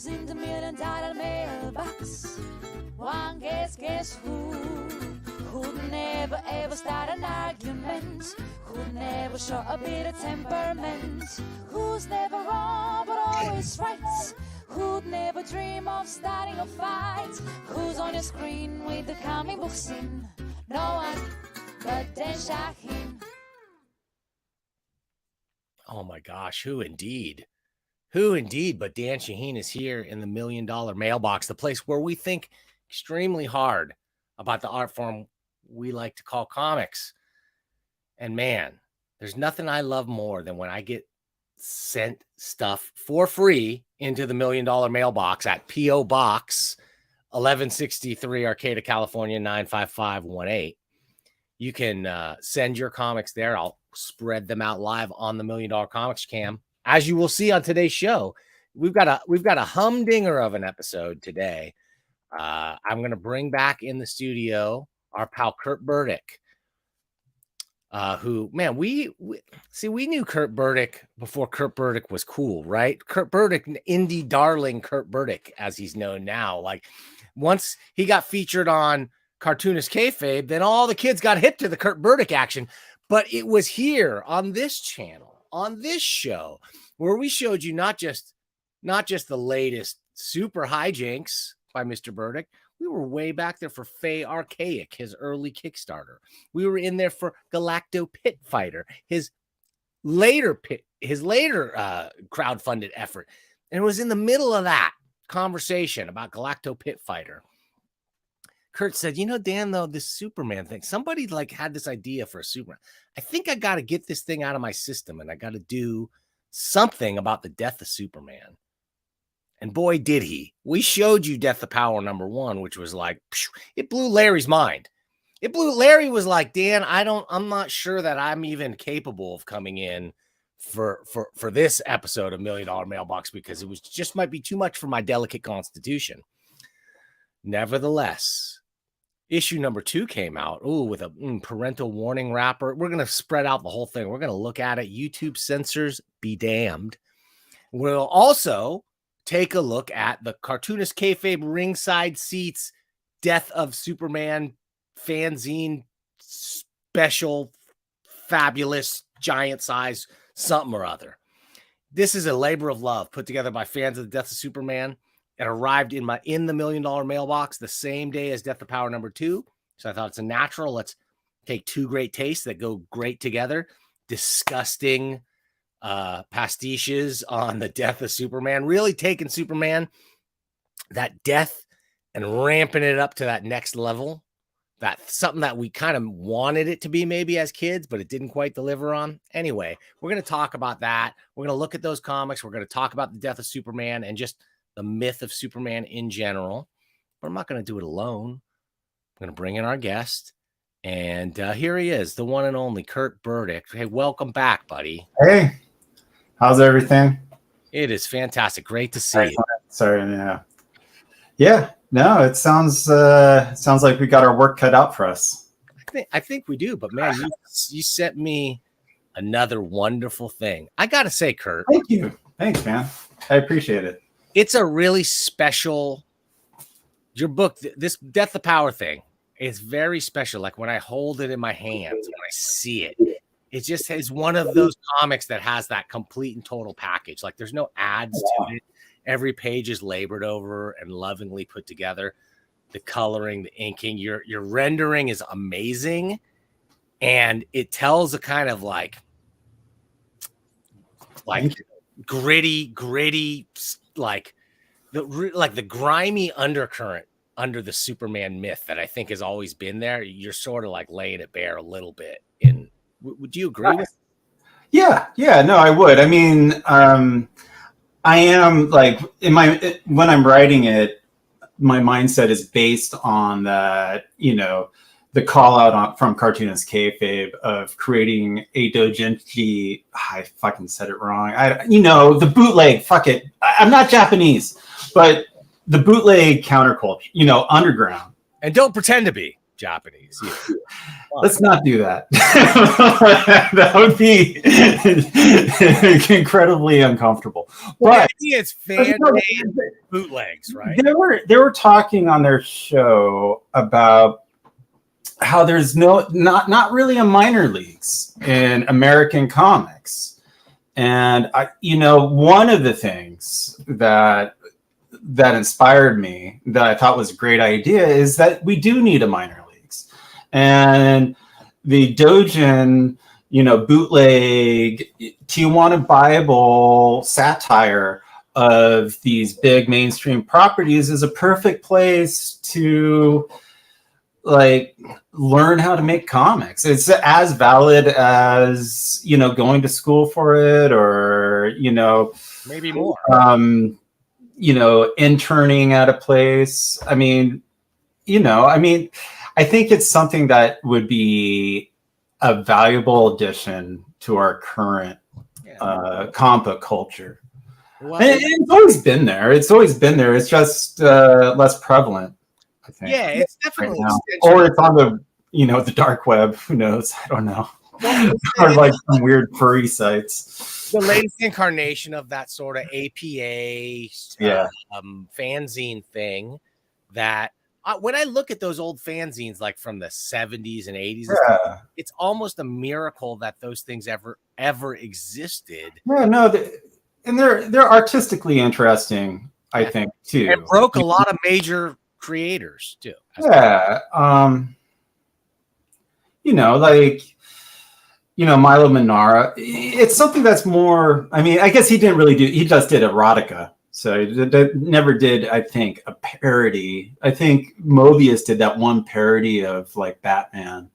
comes in the $1 million mailbox. One guess who? Who'd never ever start an argument? Who'd never show a bit of temperament? Who's never wrong but always right? Who'd never dream of starting a fight? Who's on your screen with the comic book scene? No one but Dan Shaheen. Oh my gosh, who indeed? Who indeed but Dan Shaheen is here in the $1 Million Mailbox, the place where we think extremely hard about the art form we like to call comics. And man, there's nothing I love more than when I get sent stuff for free into the $1 Million Mailbox at P.O. Box 1163 Arcata, California 95518. You can send your comics there. I'll spread them out live on the $1 Million Comics Cam. As you will see on today's show, we've got a humdinger of an episode today. I'm going to bring back in the studio our pal Kirt Burdick, who, man, we knew Kirt Burdick before Kirt Burdick was cool, right? Kirt Burdick, indie darling Kirt Burdick, as he's known now. Like, once he got featured on Cartoonist Kayfabe, then all the kids got hip to the Kirt Burdick action. But it was here on this channel, on this show, where we showed you not just the latest super hijinks by Mr. Burdick. We were way back there for Fey Archaic, his early Kickstarter. We were in there for Galacto Pit Fighter, his later crowdfunded effort. And it was in the middle of that conversation about Galacto Pit Fighter. Kirt said, you know, Dan, though, this Superman thing, somebody like had this idea for a Superman. I think I got to get this thing out of my system and I got to do something about the death of Superman. And boy, did he. We showed you Death of Power #1, which was like, it blew Larry's mind. Larry was like, Dan, I'm not sure that I'm even capable of coming in for this episode of $1 Million Mailbox because it was just might be too much for my delicate constitution. Nevertheless, issue #2 came out with a parental warning wrapper. We're going to spread out the whole thing. We're going to look at it. YouTube censors be damned. We'll also take a look at the Cartoonist Kayfabe ringside seats Death of Superman fanzine special fabulous giant size something or other. This is a labor of love put together by fans of the Death of Superman. It arrived in the $1 Million Mailbox the same day as Death of Power #2. So I thought it's a natural. Let's take two great tastes that go great together. Disgusting pastiches on the Death of Superman, really taking Superman, that death, and ramping it up to that next level. That's something that we kind of wanted it to be maybe as kids, but it didn't quite deliver on. Anyway, we're going to talk about that. We're going to look at those comics. We're going to talk about the Death of Superman and just the myth of Superman in general. But I'm not going to do it alone. I'm going to bring in our guest. And here he is, the one and only Kirt Burdick. Hey, welcome back, buddy. Hey, how's everything? It is fantastic. Great to see you. Sorry, yeah. No, it sounds like we got our work cut out for us. I think we do, but man, you sent me another wonderful thing. I gotta say, Kirt. Thank you. Thanks, man. I appreciate it. It's a really special. Your book, this Death of Power thing, is very special. Like when I hold it in my hands, when I see it, it just is one of those comics that has that complete and total package. Like there's no ads to it. Every page is labored over and lovingly put together. The coloring, the inking, your rendering is amazing. And it tells a kind of like gritty, like the grimy undercurrent under the Superman myth that I think has always been there. You're sort of like laying it bare a little bit. Would you agree with? Yeah, no, I would. I mean, I am like when I'm writing it, my mindset is based on that, the call out from Cartoonist Kayfabe of creating a doujinshi. I fucking said it wrong. The bootleg. Fuck it. I'm not Japanese, but the bootleg counterculture. Underground. And don't pretend to be. Japanese. Let's not do that. That would be incredibly uncomfortable. But it's fan-made bootlegs, right? They were talking on their show about how there's not really a minor leagues in American comics. And one of the things that inspired me, that I thought was a great idea, is that we do need a minor leagues. And the Dojin, bootleg Tijuana Bible satire of these big mainstream properties is a perfect place to learn how to make comics. It's as valid as going to school for it, or maybe more. Interning at a place. I think it's something that would be a valuable addition to our current comic book culture. Well, and it's always been there. It's just less prevalent, I think. Yeah, it's definitely right, or it's on the the dark web. Who knows? I don't know. Or some weird furry sites. The latest incarnation of that sort of APA fanzine thing. That when I look at those old fanzines, like from the 70s and 80s, it's almost a miracle that those things ever existed. Yeah, no, and they're artistically interesting, I think, too. It broke a lot of major creators too. Yeah. Milo Manara, it's something that's more, I guess he just did erotica. So he never did, I think, a parody. I think Mobius did that one parody of Batman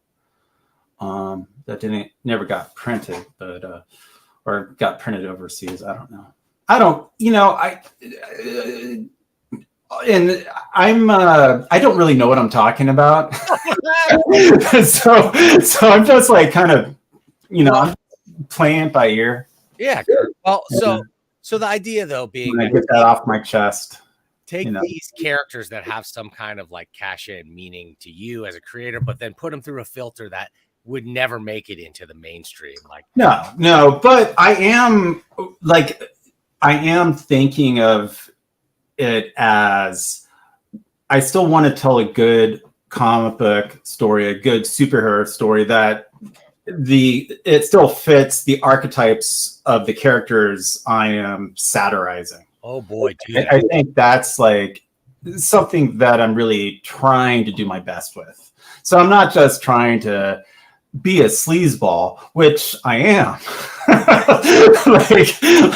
that never got printed, but or got printed overseas. I don't know. I don't really know what I'm talking about. so I'm just kind of, I'm playing it by ear. Yeah. Well, so the idea though being, I get that off my chest. Take these characters that have some kind of cachet and meaning to you as a creator, but then put them through a filter that would never make it into the mainstream. No, but I am thinking of it as, I still want to tell a good comic book story, a good superhero story that it still fits the archetypes of the characters I am satirizing. Oh boy, dude. I think that's something that I'm really trying to do my best with. So I'm not just trying to be a sleazeball, which I am.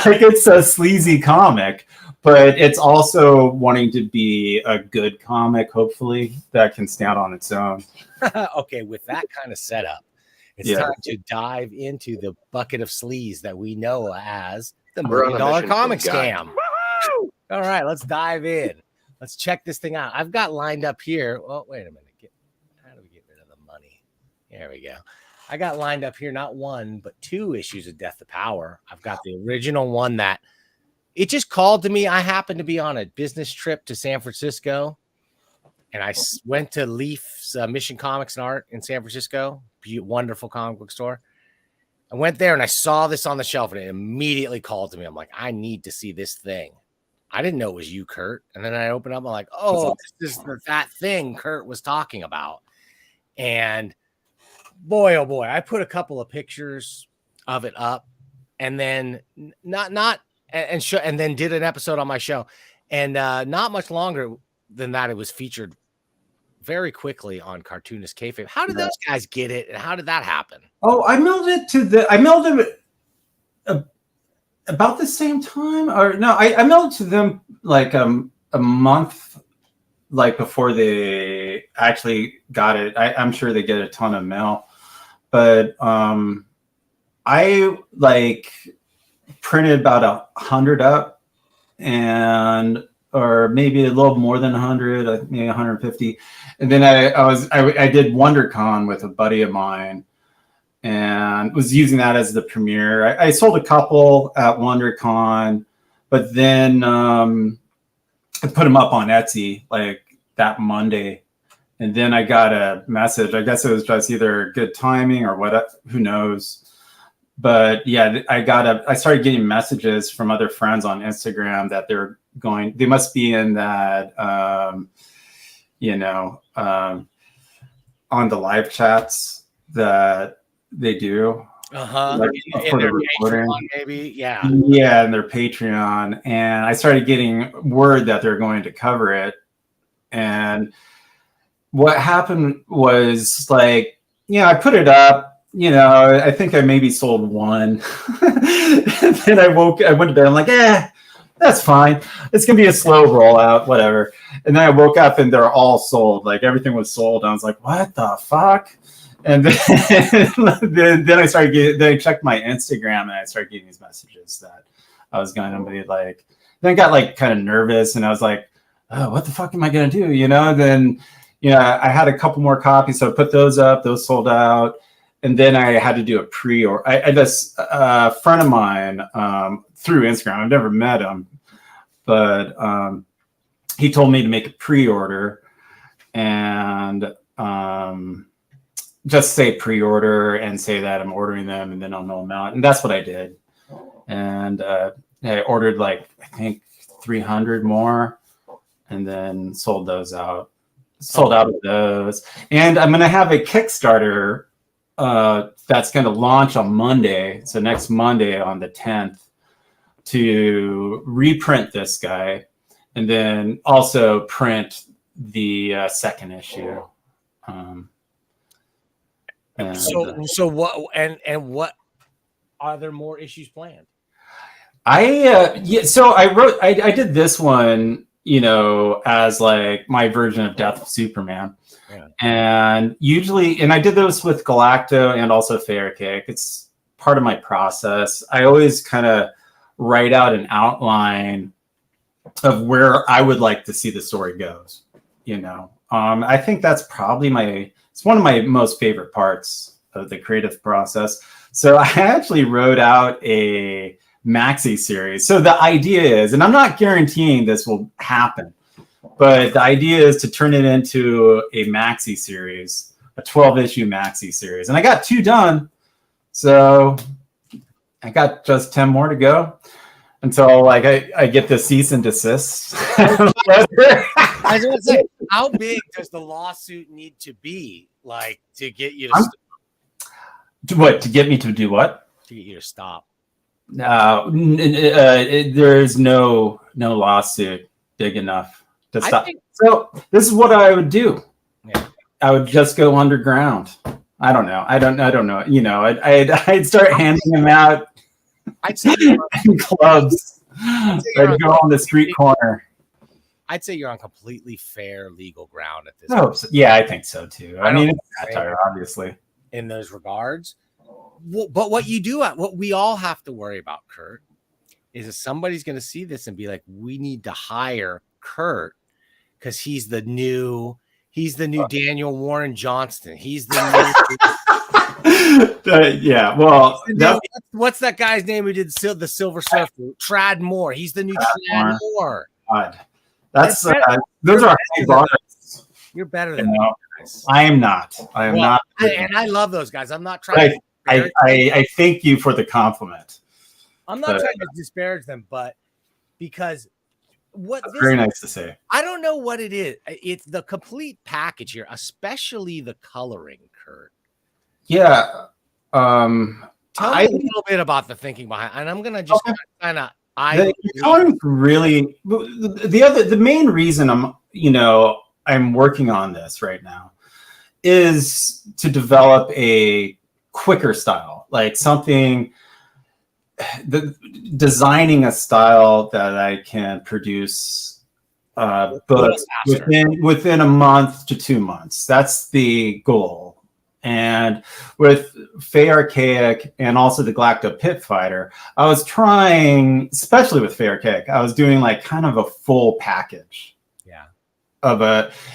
It's a sleazy comic, but it's also wanting to be a good comic, hopefully, that can stand on its own. Okay, with that kind of setup, it's time to dive into the bucket of sleaze that we know as the $1 Million Comic Scam. All right, let's dive in. Let's check this thing out. I've got lined up here. Oh, wait a minute. How do we get rid of the money? There we go. I got lined up here not one, but 2 issues of Death of Power. I've got the original one that it just called to me. I happened to be on a business trip to San Francisco, and I went to Leaf's Mission Comics and Art in San Francisco. Wonderful comic book store. I went there and I saw this on the shelf, and it immediately called to me. I'm like, I need to see this thing. I didn't know it was you, Kirt. And then I opened up, I'm like, oh, this is that thing Kirt was talking about. And boy, oh boy, I put a couple of pictures of it up, and then and then did an episode on my show. And not much longer than that, it was featured very quickly on Cartoonist Kayfabe. How did those guys get it, and how did that happen? Oh, I mailed it about the same time, or no, I mailed it to them a month before they actually got it. I'm sure they get a ton of mail, but I printed about 100 up, or maybe a little more than 100, maybe 150. And then I did WonderCon with a buddy of mine, and was using that as the premiere. I sold a couple at WonderCon, but then I put them up on Etsy that Monday, And then I got a message. I guess it was just either good timing or what, who knows. But yeah, I started getting messages from other friends on Instagram that they must be in that, on the live chats that they do. Like, for the recording. Maybe, yeah. Yeah, and their Patreon. And I started getting word that they're going to cover it. And what happened was, like, I put it up, I think I maybe sold one. And then I went to bed, I'm like, that's fine. It's going to be a slow rollout, whatever. And then I woke up and they're all sold. Like, everything was sold. I was like, what the fuck? And then, then I checked my Instagram and I started getting these messages that I was going to be like, then I got like kind of nervous and I was like, oh, what the fuck am I going to do? Then, I had a couple more copies. So I put those up, those sold out. And then I had to do a pre-order. I just, a friend of mine through Instagram, I've never met him, but he told me to make a pre-order and just say pre-order and say that I'm ordering them and then I'll know them out. And that's what I did. And I ordered I think 300 more and then sold those out. Sold out of those. And I'm going to have a Kickstarter that's going to launch on Monday. So next Monday on the 10th to reprint this guy and then also print the second issue. So what and what are there more issues planned? So I did this one, as like my version of Death of Superman. Yeah. And usually, and I did those with Galacto and also Faircake. It's part of my process. I always kind of write out an outline of where I would like to see the story goes. I think that's probably it's one of my most favorite parts of the creative process. So I actually wrote out a maxi series. So the idea is, and I'm not guaranteeing this will happen, but the idea is to turn it into a maxi series, a 12-issue maxi series. And I got 2 done. So I got just 10 more to go until I get the cease and desist. I was going to say, how big does the lawsuit need to be, to get you to to get me to do what? To get you to stop. There's no lawsuit big enough to stop. So this is what I would do. Yeah. I would just go underground. I don't know. I don't know. I'd start handing them out. I'd say in clubs. I'd go on the street corner. I'd say you're on completely fair legal ground at this point. So, yeah, I think so too. I mean, it's satire, obviously. In those regards. But what we all have to worry about, Kirt, is if somebody's going to see this and be like, we need to hire Kirt because he's the new Daniel Warren Johnston. He's the new. Yeah, well, what's that guy's name who did the Silver Surfer? Trad Moore. He's the new Trad Moore. God. Those are artists. You're better than me. I am not. Not. And I love those guys. I'm not trying. I thank you for the compliment. I'm not trying to disparage them, but because very nice to say. I don't know what it is. It's the complete package here, especially the coloring, Kirt. Yeah. Tell me a little bit about the thinking behind, and I'm gonna just kind of. The coloring really the main reason I'm working on this right now is to develop a quicker style, like something designing a style that I can produce books within a month to 2 months. That's the goal. And with Fey Archaic and also the Galacto Pit Fighter, I was trying, especially with Fey Archaic, I was doing kind of a full package. Yeah.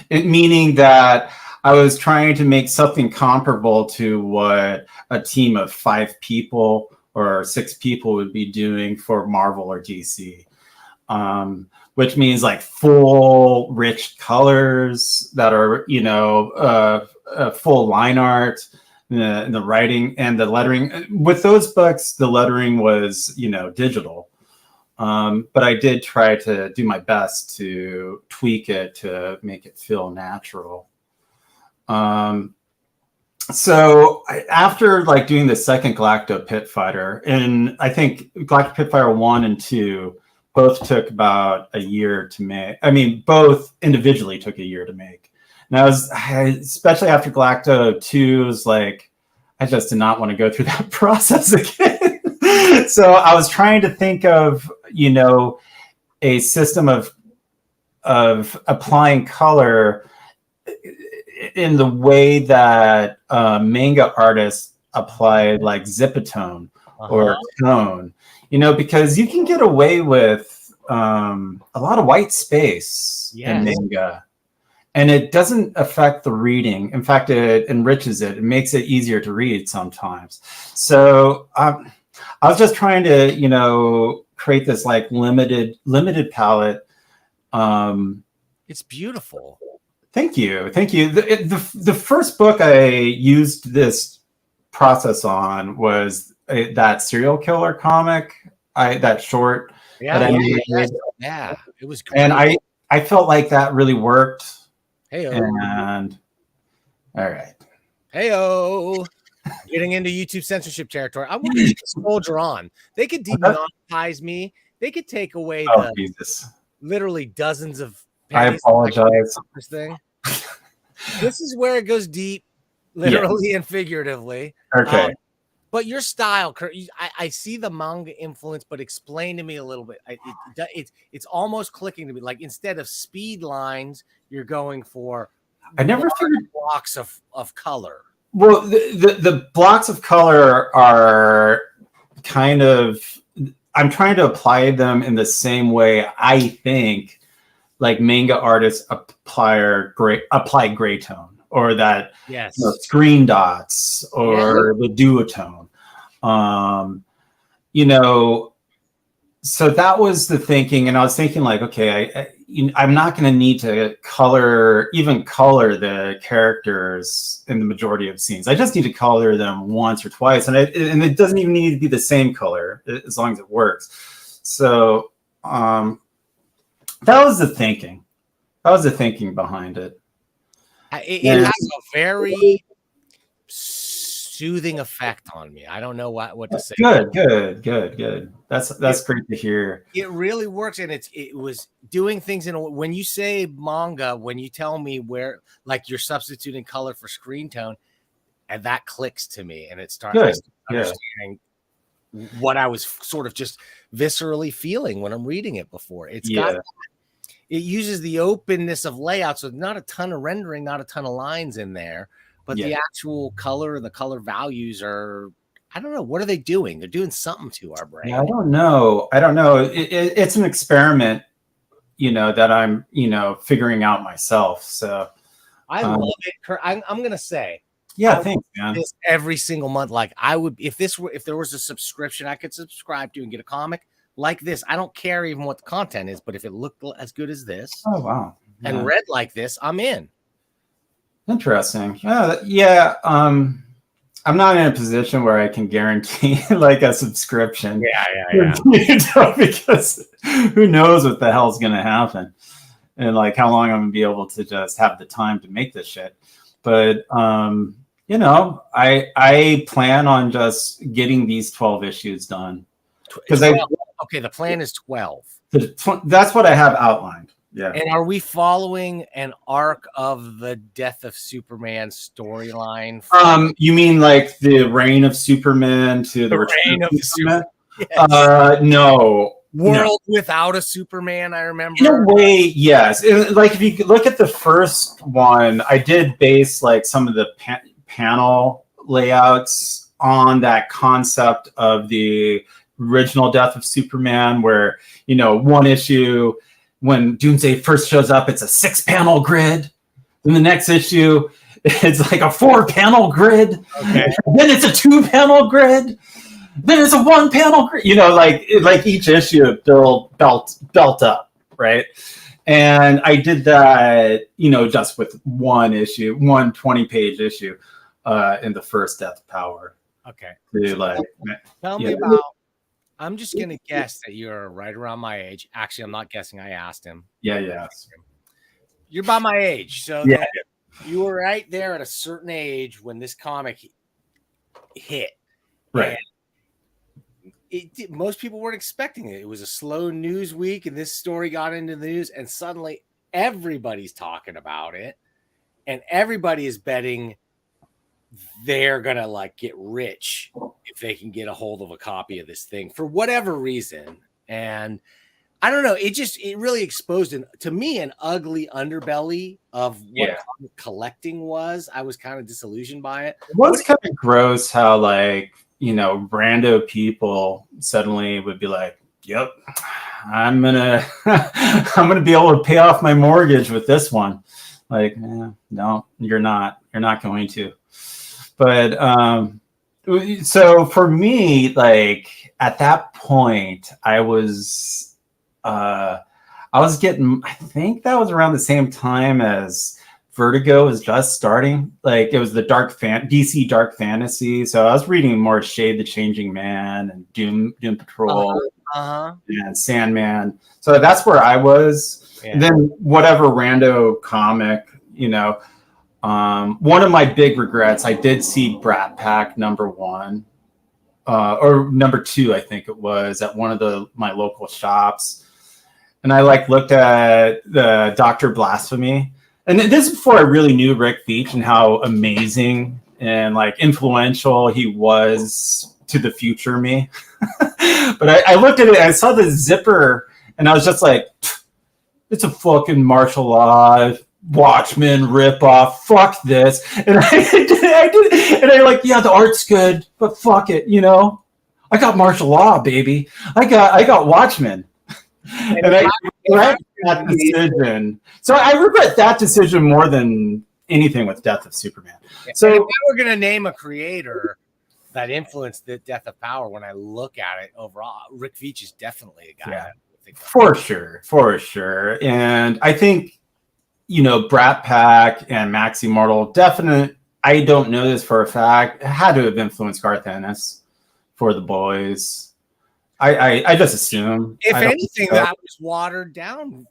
Meaning that I was trying to make something comparable to what a team of 5 people or 6 people would be doing for Marvel or DC. which means like full rich colors that are, full line art, the writing and the lettering. With those books, the lettering was, digital. But I did try to do my best to tweak it to make it feel natural. So after like doing the second Galacto Pit Fighter, and I think Galacto Pit Fighter 1 and 2 both took about a year to make. I mean, both individually took a year to make. And especially after Galacto 2, was like, I just did not want to go through that process again. So I was trying to think of, a system of applying color in the way that manga artists apply like zipatone or tone, because you can get away with a lot of white space in manga, and it doesn't affect the reading. In fact, it enriches it. It makes it easier to read sometimes. So I was just trying to, create this like limited palette. It's beautiful. Thank you. The first book I used this process on was that serial killer comic. That short that I made. Yeah, it was great. And I felt like that really worked. Hey-o. And all right. Hey-o. Getting into YouTube censorship territory. I want to soldier on. They could demonetize me. They could take away literally dozens of I apologize. This thing. This is where it goes deep, literally and figuratively. Okay. But your style, Kirt, I see the manga influence, but explain to me a little bit. It's almost clicking to me. Like instead of speed lines, you're going for I never figured blocks of color. Well, the blocks of color are kind of, I'm trying to apply them in the same way I think like manga artists apply gray tone, or that screen dots, or the duotone. So that was the thinking, and I was thinking like, okay, I'm not going to need to color the characters in the majority of scenes. I just need to color them once or twice, and it doesn't even need to be the same color as long as it works. So that was the thinking. That was the thinking behind it. It has a very soothing effect on me. I don't know what to say. Good. That's great to hear. It really works, and it was doing things when you say manga, when you tell me where like you're substituting color for screen tone, and that clicks to me, and it starts understanding what I was sort of just viscerally feeling when I'm reading it before. It uses the openness of layout, so not a ton of rendering, not a ton of lines in there. But the actual color and the color values are, I don't know. What are they doing? They're doing something to our brain. Yeah, I don't know. It's an experiment, that I'm, figuring out myself. So I love it, Kirt. I'm going to say, thanks, man. This every single month. Like I would, if there was a subscription I could subscribe to and get a comic like this. I don't care even what the content is, but if it looked as good as this, oh wow, and read like this, I'm in. Interesting. I'm not in a position where I can guarantee like a subscription. Because who knows what the hell's going to happen, and like how long I'm going to be able to just have the time to make this shit. But I plan on just getting these 12 issues done. Because the plan is 12. That's what I have outlined. Yeah. And are we following an arc of the Death of Superman storyline? You mean like the reign of Superman to the reign of Superman? Yes. No. World without a Superman, I remember. In a way, yes. Like if you look at the first one, I did base like some of the panel layouts on that concept of the original Death of Superman, where, one issue, when Doomsday first shows up, it's a 6-panel grid. Then the next issue, it's like a 4-panel grid. Okay. Then it's a 2-panel grid. Then it's a 1-panel grid. Like each issue built up. right? And I did that, just with one 20-page issue in the first Death of Power. Okay. Tell me about, I'm just going to guess that you're right around my age. Actually, I'm not guessing. I asked him. Yeah. You're about my age. So yeah. You were right there at a certain age when this comic hit. Right. Most people weren't expecting it. It was a slow news week, and this story got into the news, and suddenly everybody's talking about it, and everybody is betting they're gonna like get rich if they can get a hold of a copy of this thing for whatever reason. And I don't know, it really exposed to me an ugly underbelly of what comic collecting was. I was kind of disillusioned by it. It was kind of gross how rando people suddenly would be like, yep, I'm gonna be able to pay off my mortgage with this one. Like, no, you're not going to. But so for me, like at that point, I was getting, I think that was around the same time as Vertigo was just starting. Like it was the DC dark fantasy. So I was reading more Shade the Changing Man and Doom Patrol and Sandman. So that's where I was. Yeah. And then whatever rando comic, one of my big regrets, I did see Brat Pack #1 or #2, I think it was, at one of my local shops. And I looked at the Dr. Blasphemy. And this is before I really knew Rick Veitch and how amazing and influential he was to the future me. But I looked at it, I saw the zipper, and I was just like, it's a fucking martial law Watchmen ripoff. Fuck this. And I did, and the art's good, but fuck it, I got martial law, baby. I got Watchmen. And I regret that decision. So I regret that decision more than anything with Death of Superman. So if I were going to name a creator that influenced the Death of Power, when I look at it overall, Rick Veitch is definitely a guy. Yeah, for sure. And I think, Brat Pack and Max Immortal, definitely, I don't know this for a fact, had to have influenced Garth Ennis for The Boys. I just assume. If anything, that was watered down,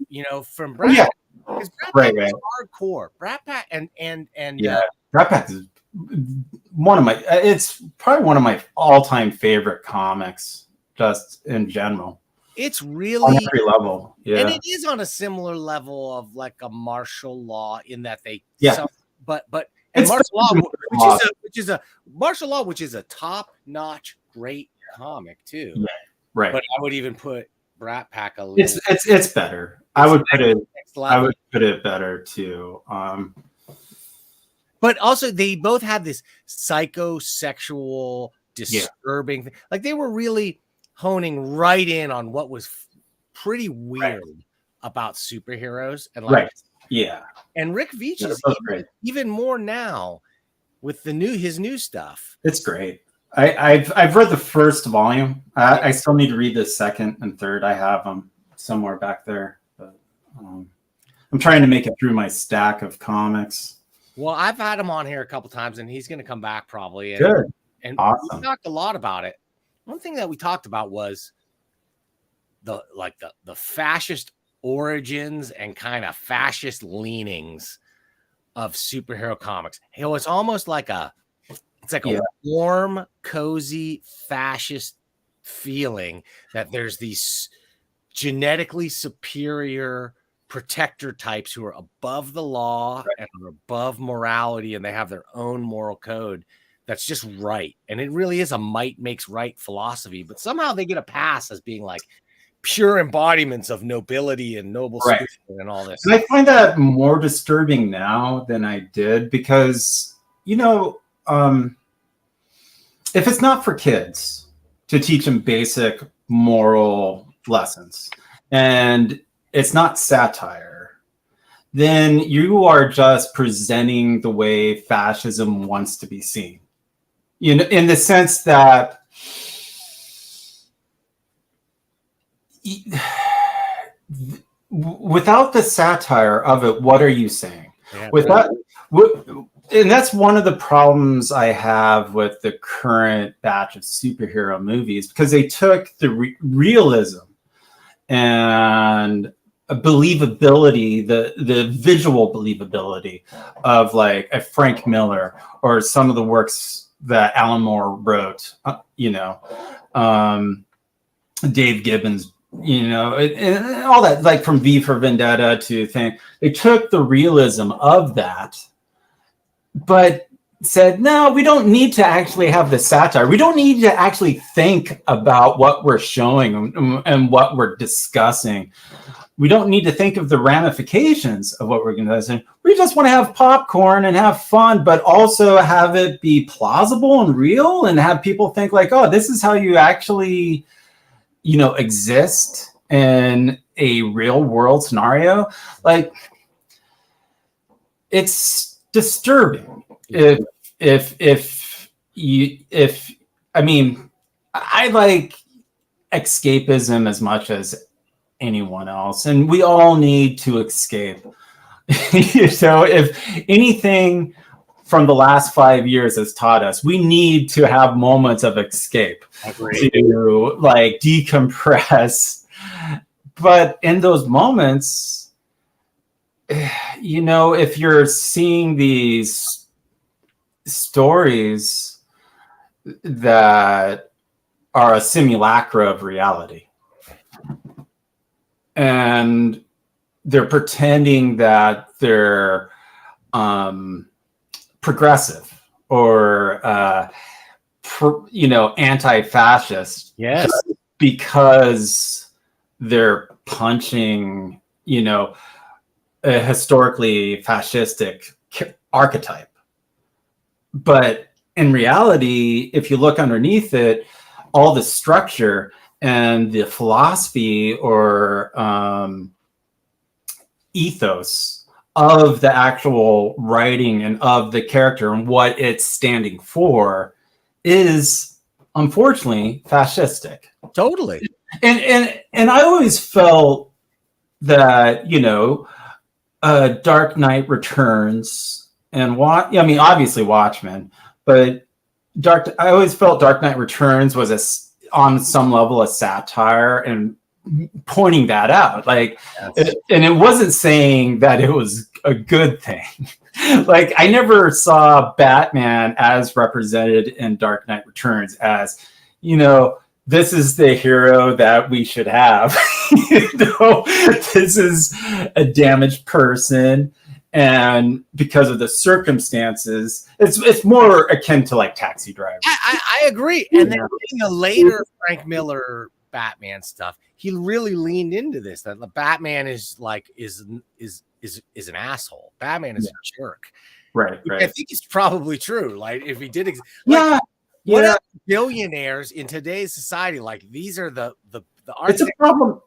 from Brat Pack. Because Brat Pack is hardcore. Brat Pack and Brat Pack is it's probably one of my all-time favorite comics, just in general. It's really on every level. Yeah. And it is on a similar level of a martial law in that they but it's martial law, which is a top-notch great comic too. Yeah. Right. But I would even put Brat Pack a little. It's better. I would put it better too. But also, they both had this psychosexual, disturbing thing. They were really honing right in on what was pretty weird about superheroes. And and Rick Veitch is even more now with his new stuff. It's great. I've read the first volume. I still need to read the second and third. I have them somewhere back there. But I'm trying to make it through my stack of comics. Well, I've had him on here a couple times, and he's going to come back probably. And, Good. And awesome. We talked a lot about it. One thing that we talked about was the fascist origins and kind of fascist leanings of superhero comics. It's almost like a warm, cozy, fascist feeling that there's these genetically superior protector types who are above the law and are above morality, and they have their own moral code that's just right. And it really is a might makes right philosophy, but somehow they get a pass as being pure embodiments of nobility and noble spirit and all this. And I find that more disturbing now than I did because, if it's not for kids to teach them basic moral lessons and it's not satire, then you are just presenting the way fascism wants to be seen. In the sense that without the satire of it, what are you saying? Yeah, Without, and that's one of the problems I have with the current batch of superhero movies, because they took the realism and believability, the visual believability of like a Frank Miller or some of the works that Alan Moore wrote, Dave Gibbons, and all that, like from V for Vendetta to thing. They took the realism of that, but said, no, we don't need to actually have the satire. We don't need to actually think about what we're showing and what we're discussing. We don't need to think of the ramifications of what we're going to do. We just want to have popcorn and have fun, but also have it be plausible and real, and have people think like, oh, this is how you actually, exist in a real world scenario. Like, it's disturbing. I like escapism as much as anyone else, and we all need to escape. If anything from the last 5 years has taught us, we need to have moments of escape. Agreed. To like decompress. But in those moments, if you're seeing these stories that are a simulacra of reality, and they're pretending that they're progressive or anti-fascist, yes, because they're punching a historically fascistic archetype. But in reality, if you look underneath it, all the structure and the philosophy or ethos of the actual writing and of the character and what it's standing for is unfortunately fascistic. Totally. And I always felt that, Dark Knight Returns and obviously Watchmen, but I always felt Dark Knight Returns was on some level a satire and pointing that out. Like, yes. And it wasn't saying that it was a good thing. Like, I never saw Batman as represented in Dark Knight Returns as, this is the hero that we should have. This is a damaged person, and because of the circumstances, it's more akin to like Taxi Driver. I agree. And then in the later Frank Miller Batman stuff, he really leaned into this. That the Batman is an asshole. Batman is a jerk. Right. I think it's probably true. Like, if he did, what are billionaires in today's society? Like, these are the it's a problem.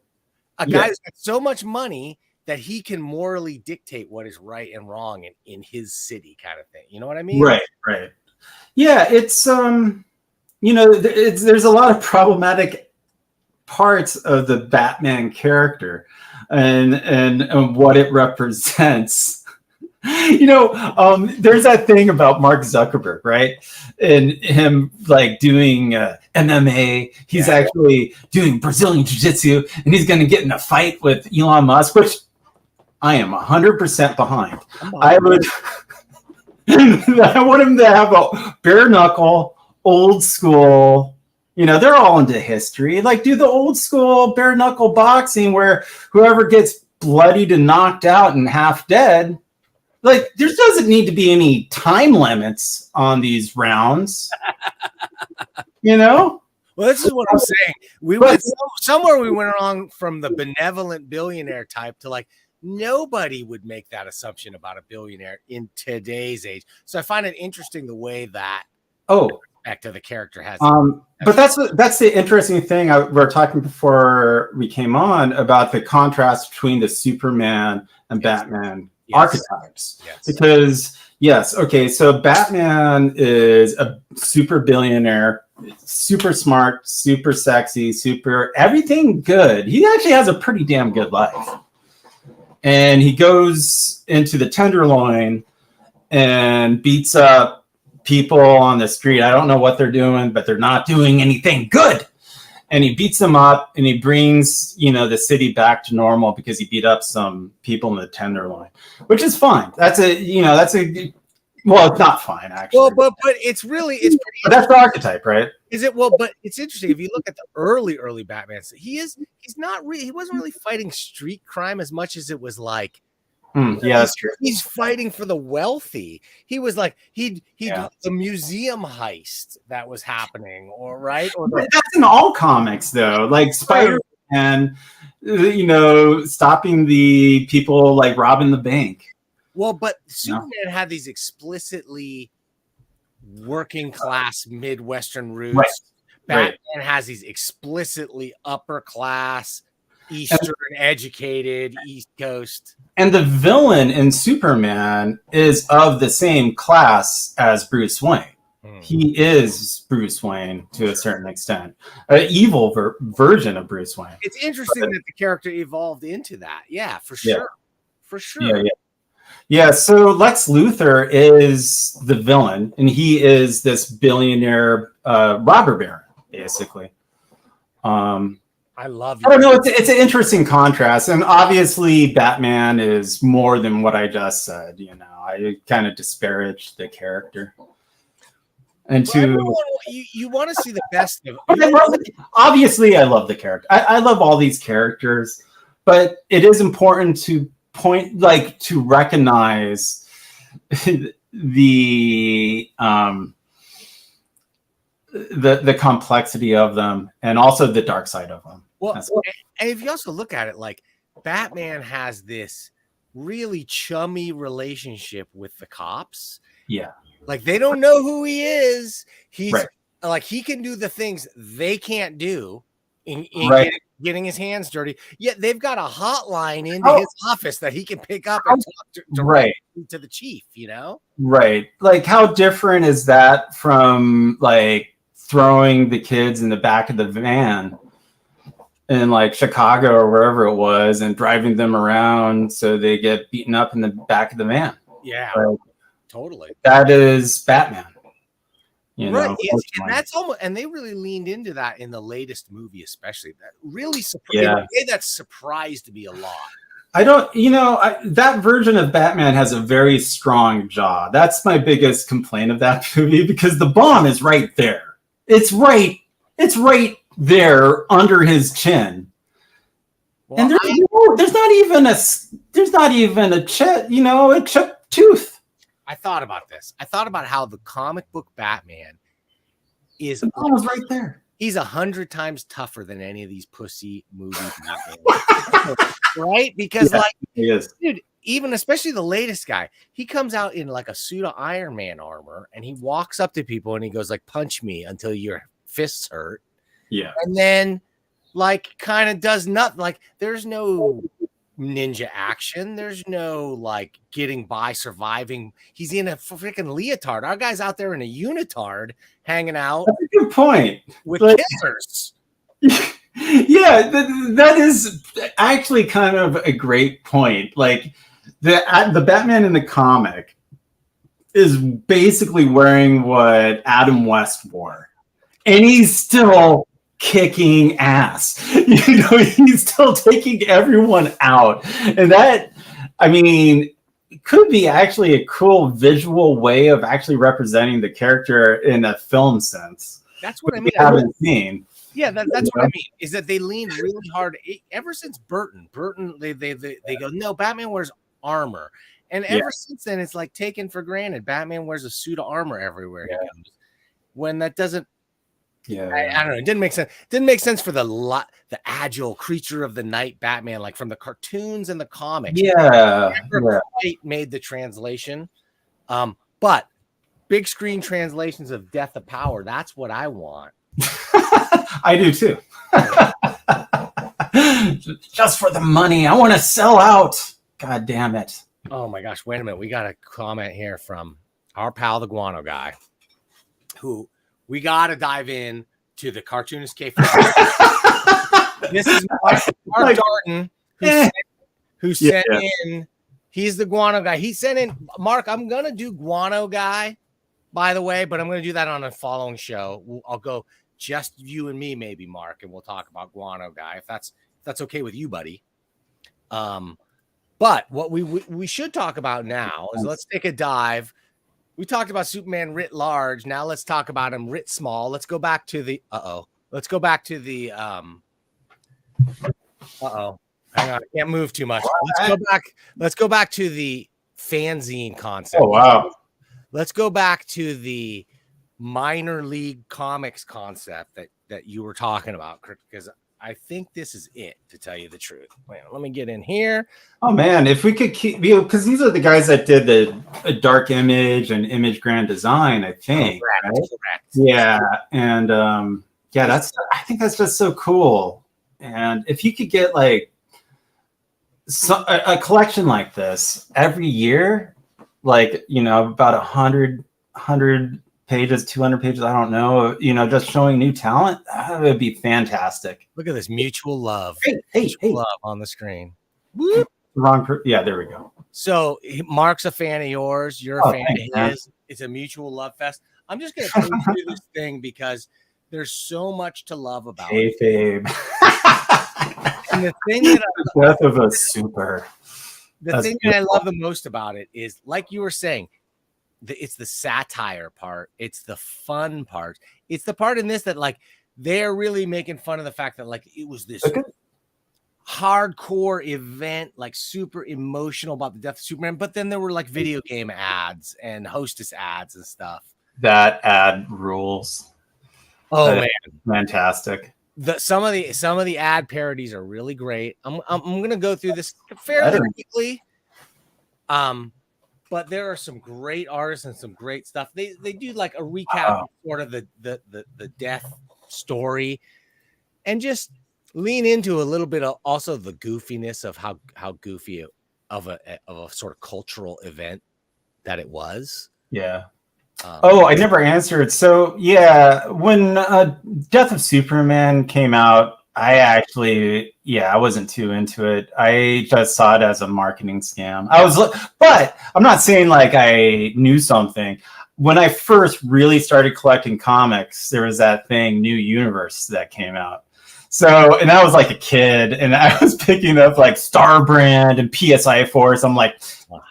A guy who's got so much money that he can morally dictate what is right and wrong in his city, kind of thing. You know what I mean? Right. Yeah, it's there's a lot of problematic parts of the Batman character and what it represents. There's that thing about Mark Zuckerberg, right? And him like doing MMA. He's actually doing Brazilian Jiu-Jitsu, and he's going to get in a fight with Elon Musk, which I am 100% behind. I want him to have a bare knuckle, old school. They're all into history. Like, do the old school bare knuckle boxing where whoever gets bloodied and knocked out and half dead. Like, there doesn't need to be any time limits on these rounds. Well, this is what I'm saying. We went wrong from the benevolent billionaire type to like, nobody would make that assumption about a billionaire in today's age. So I find it interesting the way that aspect of the character has. But that's the interesting thing. We were talking before we came on about the contrast between the Superman and Batman archetypes. Because so Batman is a super billionaire, super smart, super sexy, super everything good. He actually has a pretty damn good life. and he goes into the Tenderloin and beats up people on the street. I don't know what they're doing, but they're not doing anything good. And he beats them up, and he brings, the city back to normal because he beat up some people in the Tenderloin, which is fine. Well, it's not fine actually. Well, but it's pretty. But that's the archetype, right? Is it? Well, but it's interesting if you look at the early Batman. He wasn't really fighting street crime as much as it was like. Yeah, that's true. He's fighting for the wealthy. He was like the museum heist that was happening, that's in all comics though. Like Spider-Man, stopping the people like robbing the bank. Well, but Superman had these explicitly working class Midwestern roots. Right. Batman has these explicitly upper class, Eastern educated, East Coast. And the villain in Superman is of the same class as Bruce Wayne. He is Bruce Wayne to a certain extent, an evil version of Bruce Wayne. It's interesting that the character evolved into that. Yeah, for sure. Yeah. For sure. Yeah, so Lex Luthor is the villain, and he is this billionaire robber baron, basically. I love. I don't know. It's an interesting contrast, and obviously, Batman is more than what I just said. I kind of disparaged the character. And you want to see the best of. Obviously, I love the character. I love all these characters, but it is important to to recognize the complexity of them, and also the dark side of them. Well, and if you also look at it, like Batman has this really chummy relationship with the cops. Yeah, like they don't know who he is. He's like he can do the things they can't do in getting his hands dirty. Yet they've got a hotline into his office that he can pick up and talk to the chief. Right. Like, how different is that from like throwing the kids in the back of the van in like Chicago or wherever it was and driving them around so they get beaten up in the back of the van? Yeah, totally. That is Batman. And that's almost, and they really leaned into that in the latest movie, especially. That really that surprised me a lot. That version of Batman has a very strong jaw. That's my biggest complaint of that movie, because the bomb is right there. It's right there under his chin. Well, and there's not even a chipped tooth. I thought about this. I thought about how the comic book Batman is almost right there. He's 100 times tougher than any of these pussy movies, right? Because dude, even especially the latest guy, he comes out in like a suit of Iron Man armor, and he walks up to people and he goes like, "Punch me until your fists hurt." Yeah, and then like kind of does nothing. Like there's no ninja action. There's no like getting by, surviving. He's in a freaking leotard. Our guy's out there in a unitard hanging out. That's a good point. With kissers. Yeah, that is actually kind of a great point. Like the Batman in the comic is basically wearing what Adam West wore, and he's still kicking ass. He's still taking everyone out, and that, I mean, could be actually a cool visual way of actually representing the character in a film sense. That's what I mean. I haven't seen. Yeah, that's what I mean. Is that they lean really hard ever since Burton. They go, no, Batman wears armor, and ever since then it's like taken for granted. Batman wears a suit of armor everywhere he goes. When that doesn't. Yeah, I don't know. It didn't make sense. Didn't make sense for the agile creature of the night Batman, like from the cartoons and the comics. Yeah, never quite made the translation. But big screen translations of Death of Power. That's what I want. I do too. Just for the money. I want to sell out. God damn it. Oh my gosh. Wait a minute. We got a comment here from our pal, the Guano guy, who we got to dive in to the cartoonist Kayfabe. This is Mark Darton, who sent in. He's the guano guy. He sent in, Mark, I'm going to do guano guy, by the way, but I'm going to do that on a following show. I'll go just you and me, maybe, Mark, and we'll talk about guano guy, if that's okay with you, buddy. But what we should talk about now is, let's take a dive. We talked about Superman writ large. Now let's talk about him writ small. Let's go back to the Let's go back to the hang on, I can't move too much. Let's go back to the fanzine concept. Oh wow. Let's go back to the minor league comics concept that you were talking about, because I think this is it, to tell you the truth. Wait, let me get in here. Oh man, if we could keep, because these are the guys that did the Dark Image and Image Grand Design, I think. Correct. Yeah, and I think that's just so cool. And if you could get like a collection like this every year, like, about 100 pages, 200 pages, I don't know, just showing new talent, that would be fantastic. Look at this mutual love. Hey. Love on the screen. Whoop. Yeah, there we go. So Mark's a fan of yours. You're a fan of his. It's a mutual love fest. I'm just going to play through this thing because there's so much to love about Kayfabe. And the thing that Death of a Super. The thing that I love the most about it is, like you were saying, it's the satire part. It's the fun part. It's the part in this that, like, they're really making fun of the fact that, like, it was this hardcore event, like super emotional about the death of Superman. But then there were like video game ads and hostess ads and stuff. That ad rules. Oh man, fantastic. Some of the ad parodies are really great. I'm gonna go through this fairly quickly. But there are some great artists and some great stuff. They do like a recap of sort of the death story, and just lean into a little bit of also the goofiness of how goofy of a sort of cultural event that it was. Yeah. I never answered. So yeah, when Death of Superman came out, I wasn't too into it. I just saw it as a marketing scam. But I'm not saying like I knew something. When I first really started collecting comics, there was that thing, New Universe, that came out. So, and I was like a kid, and I was picking up like Star Brand and PSI Force. I'm like,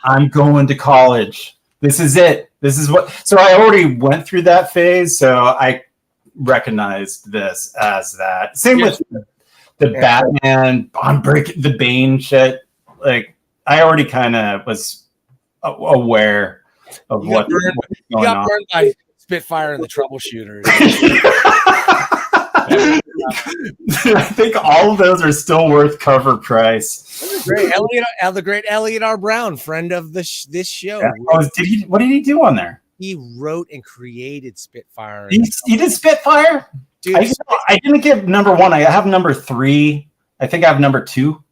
I'm going to college. This is it. This is what. So I already went through that phase. So I recognized this as that. Same with the Batman on breaking the Bane shit. Like, I already kind of was aware of what's going on. You got burned by Spitfire and the Troubleshooters. I think all of those are still worth cover price. Great. The great Elliot R. Brown, friend of this show. Yeah. What did he do on there? He wrote and created Spitfire. He did Spitfire? Dude, I didn't get number 1. I have number 3. I think I have number 2.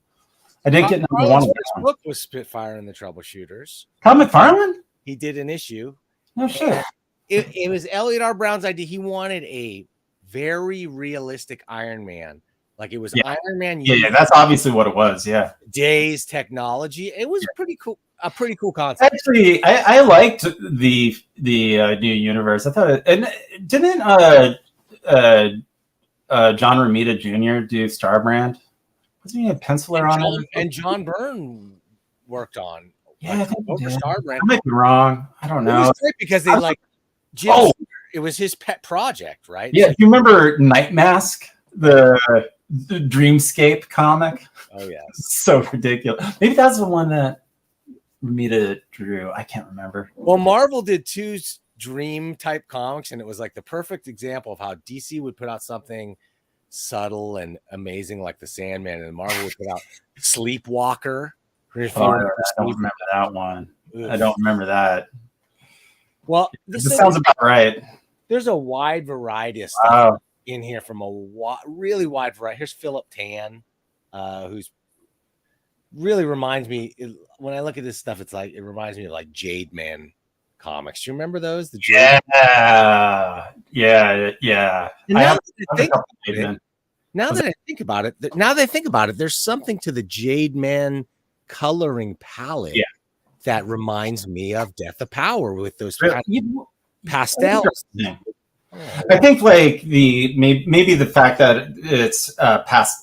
I didn't get number 1. His book was Spitfire and the Troubleshooters. Tom McFarlane? He did an issue. No shit. It was Elliot R. Brown's idea. He wanted a very realistic Iron Man. Like, it was Iron Man. Yeah, that's obviously what it was. Yeah. Days technology. It was pretty cool. A pretty cool concept. Actually, I liked the New Universe. I thought and didn't John Romita Jr. do Starbrand? Wasn't he a penciler on it? And John Byrne worked on. Yeah, I think Starbrand. I might be wrong. I don't know. It was great because they it was his pet project, right? Yeah. Do you remember Night Mask, the Dreamscape comic? Oh yeah, so ridiculous. Maybe that's the one that Romita drew. I can't remember. Well, Marvel did 2 Dream type comics, and it was like the perfect example of how DC would put out something subtle and amazing like the Sandman, and Marvel would put out Sleepwalker. I don't remember that one. Oof. I don't remember that. Well, this sounds about right. There's a wide variety of stuff in here from a really wide variety. Here's Philip Tan, who's really reminds me, when I look at this stuff, it reminds me of like Jade Man comics. Do you remember those? Yeah. Now that I think about it, there's something to the Jade Man coloring palette Yeah. that reminds me of Death of Power with those Really? kind of pastels. I think like maybe the fact that it's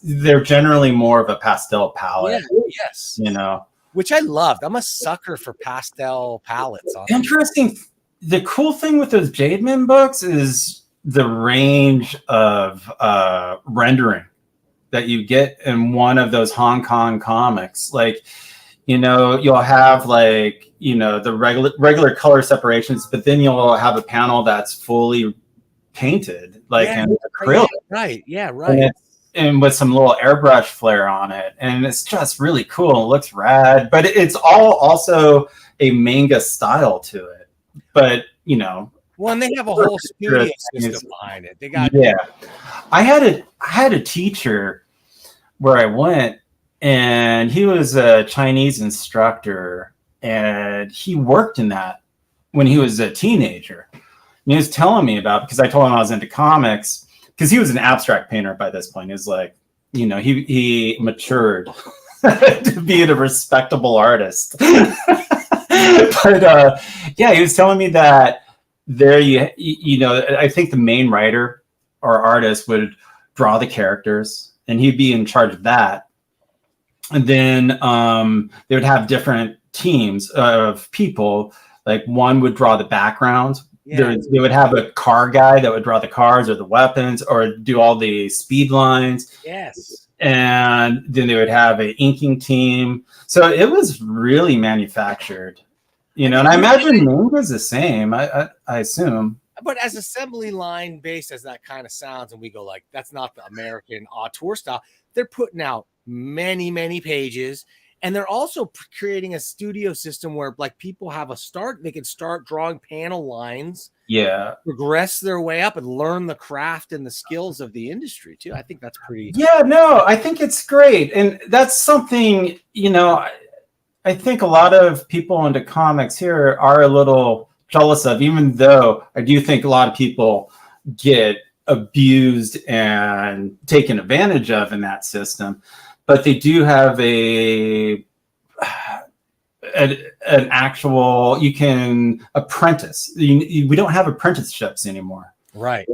they're generally more of a pastel palette. Yeah, yes. You know, which I loved. I'm a sucker for pastel palettes. Interesting. The cool thing with those Jademan books is the range of rendering that you get in one of those Hong Kong comics. Like, you know, you'll have like, you know, the regular color separations, but then you'll have a panel that's fully painted, like in acrylic. Right. Yeah. Right. And with some little airbrush flare on it. And it's just really cool. It looks rad, but it's all also a manga style to it. But, you know, well, and they have a whole studio system behind it. They got I had a teacher where I went, and he was a Chinese instructor, and he worked in that when he was a teenager. And he was telling me about, because I told him I was into comics, because he was an abstract painter by this point. He was like, you know, he matured to being a respectable artist. But yeah, he was telling me that there you know, I think the main writer or artist would draw the characters, and he'd be in charge of that. And then they would have different teams of people. Like one would draw the background. Yeah. They would have a car guy that would draw the cars or the weapons or do all the speed lines. Yes. And then they would have an inking team. So it was really manufactured, you know, and I imagine manga's the same. I assume. But as assembly line based as that kind of sounds, and we go like, that's not the American auteur style. They're putting out many, many pages. And they're also creating a studio system where like people have a start, they can start drawing panel lines, progress their way up and learn the craft and the skills of the industry too. I think that's pretty. Yeah, no, I think it's great. And that's something, you know, I think a lot of people into comics here are a little jealous of, even though I do think a lot of people get abused and taken advantage of in that system. But they do have an actual, you can apprentice. We don't have apprenticeships anymore. Right.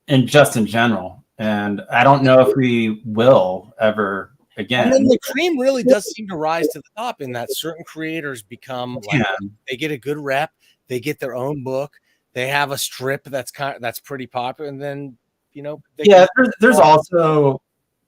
And just in general. And I don't know if we will ever again. And then the cream really does seem to rise to the top in that certain creators become like, they get a good rep, they get their own book, they have a strip that's pretty popular, and then, you know, there's also,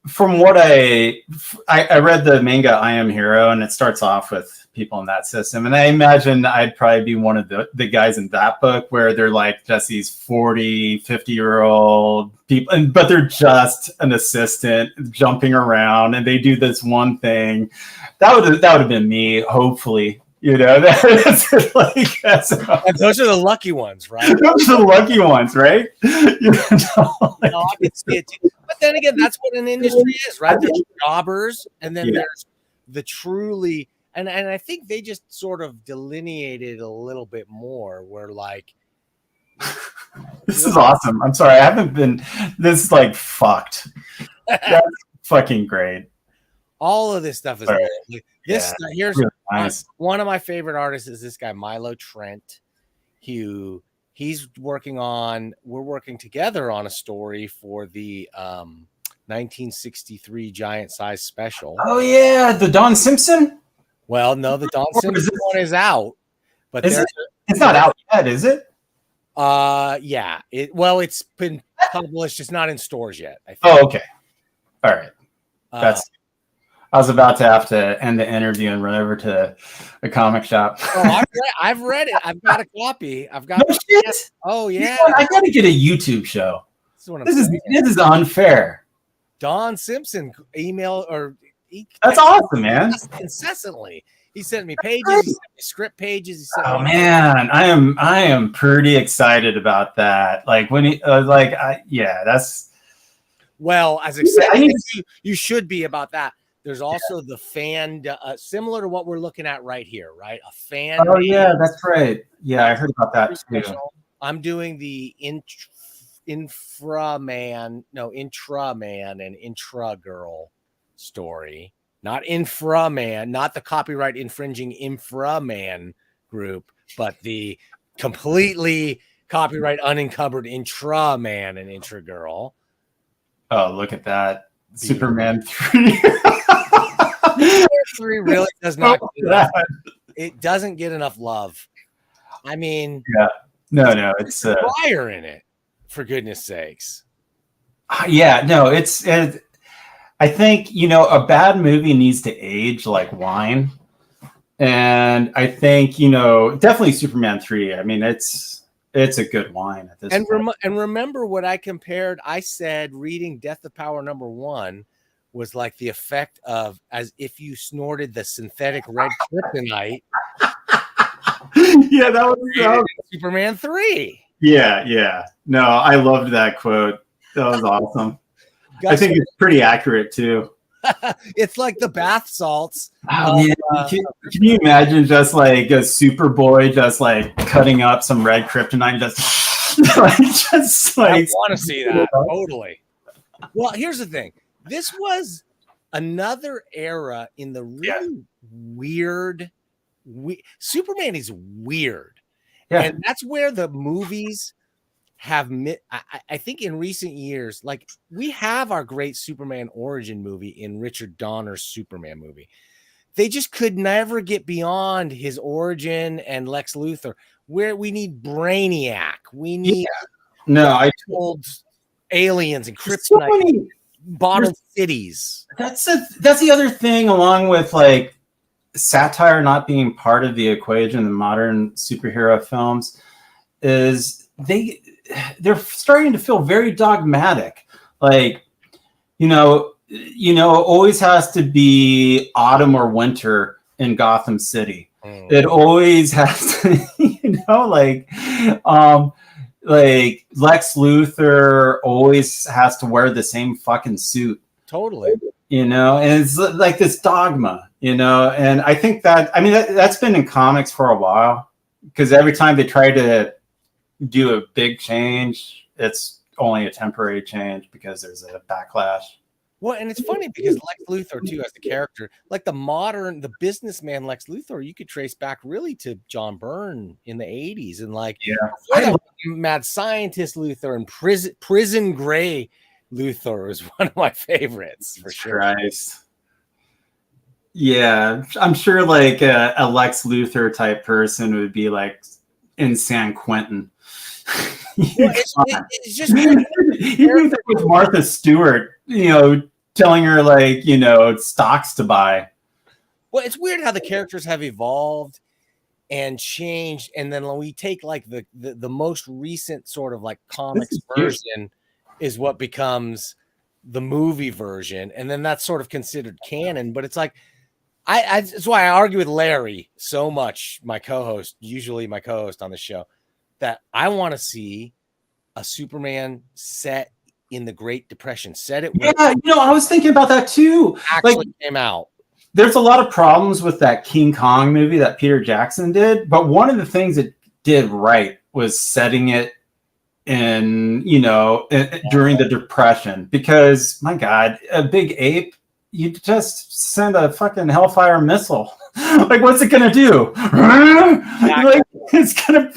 from what I read the manga I Am Hero, and it starts off with people in that system, and I imagine I'd probably be one of the guys in that book where they're like just these 40, 50-year-old people, but they're just an assistant jumping around, and they do this one thing. That would have been me, hopefully. You know, that's and those are the lucky ones, right? Those are the lucky ones, right? You know, like, no, I can see it too. But then again, that's what an industry is, right? There's jobbers, and then there's the truly, and I think they just sort of delineated a little bit more. Where like, this is awesome. I'm sorry, I haven't been this like fucked. That's fucking great. All of this stuff is great. Here's really nice. One of my favorite artists is this guy Milo Trent. We're working together on a story for the 1963 giant size special. Oh yeah, the Don Simpson. Well, no, the Don Simpson one is out, but it's not out yet, is it? Yeah. It's been published. It's not in stores yet, I think. Oh, okay. All right. I was about to have to end the interview and run over to a comic shop. Oh, I've read it. I've got a copy. I've got. No shit. Oh yeah. I got to get a YouTube show. This is unfair. Don Simpson email or that's awesome, man. Incessantly, he sent me pages, he sent me script pages. Man, I am pretty excited about that. Like when he that's. Well, as excited as you should be about that. There's also the fan, similar to what we're looking at right here, right? A fan. Oh yeah, that's right. Yeah, I heard about that too. I'm doing the Intraman and Intra Girl story. not Inframan, not the copyright infringing Inframan group, but the completely copyright unencumbered Intraman and Intragirl. Oh, look at that. Beautiful. Superman 3. 3 really does not. It doesn't get enough love. I mean, yeah, no, it's fire in it, for goodness sakes. Yeah, no, it's. I think a bad movie needs to age like wine, and I think definitely Superman 3. I mean, it's a good wine at this point. And remember what I compared? I said reading Death of Power #1 was like the effect of as if you snorted the synthetic red kryptonite. Yeah, that was Superman 3. Yeah. No, I loved that quote. That was awesome. I think it's pretty accurate too. It's like the bath salts. Oh, can you imagine just like a Superboy just like cutting up some red kryptonite, just like I want to see that totally. Well, here's the thing. This was another era in the really weird. Superman is weird, and that's where the movies have. I think in recent years, like we have our great Superman origin movie in Richard Donner's Superman movie. They just could never get beyond his origin and Lex Luthor. Where we need Brainiac, we need old aliens and kryptonite, bottled cities. That's the other thing, along with like satire not being part of the equation in modern superhero films, is they're starting to feel very dogmatic. Like, always has to be autumn or winter in Gotham City. It always has to, like Lex Luthor always has to wear the same fucking suit. Totally. And it's like this dogma, and I think that's been in comics for a while, because every time they try to do a big change, it's only a temporary change because there's a backlash. Well, and it's funny because Lex Luthor too, as the character, like the businessman Lex Luthor, you could trace back really to John Byrne in the 80s, and mad scientist Luthor and prison gray Luthor is one of my favorites for sure. Christ. Yeah, I'm sure like a Lex Luthor type person would be like in San Quentin. It's just even with Martha Stewart, telling her like stocks to buy. Well, it's weird how the characters have evolved and changed, and then when we take like the most recent sort of like comics version is what becomes the movie version, and then that's sort of considered canon. But it's like that's why I argue with Larry so much, usually my co-host on the show, that I want to see a Superman set in the Great Depression. Set it. I was thinking about that too. Actually came out. There's a lot of problems with that King Kong movie that Peter Jackson did, but one of the things it did right was setting it in, during the Depression, because my God, a big ape, you just send a fucking Hellfire missile. Like, what's it gonna do? Like, it's gonna,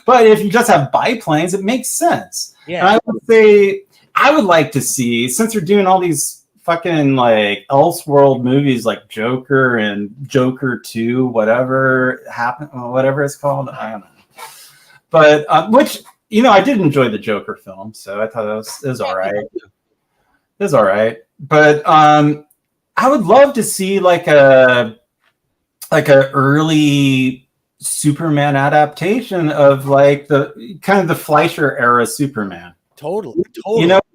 But if you just have biplanes, it makes sense. Yeah. And I would say I would like to see, since they're doing all these fucking like Elseworld movies like Joker and Joker 2, whatever it's called, I don't know. But which I did enjoy the Joker film, so I thought it was all right. It was all right, but I would love to see like a early Superman adaptation of like the kind of the Fleischer era Superman. Totally.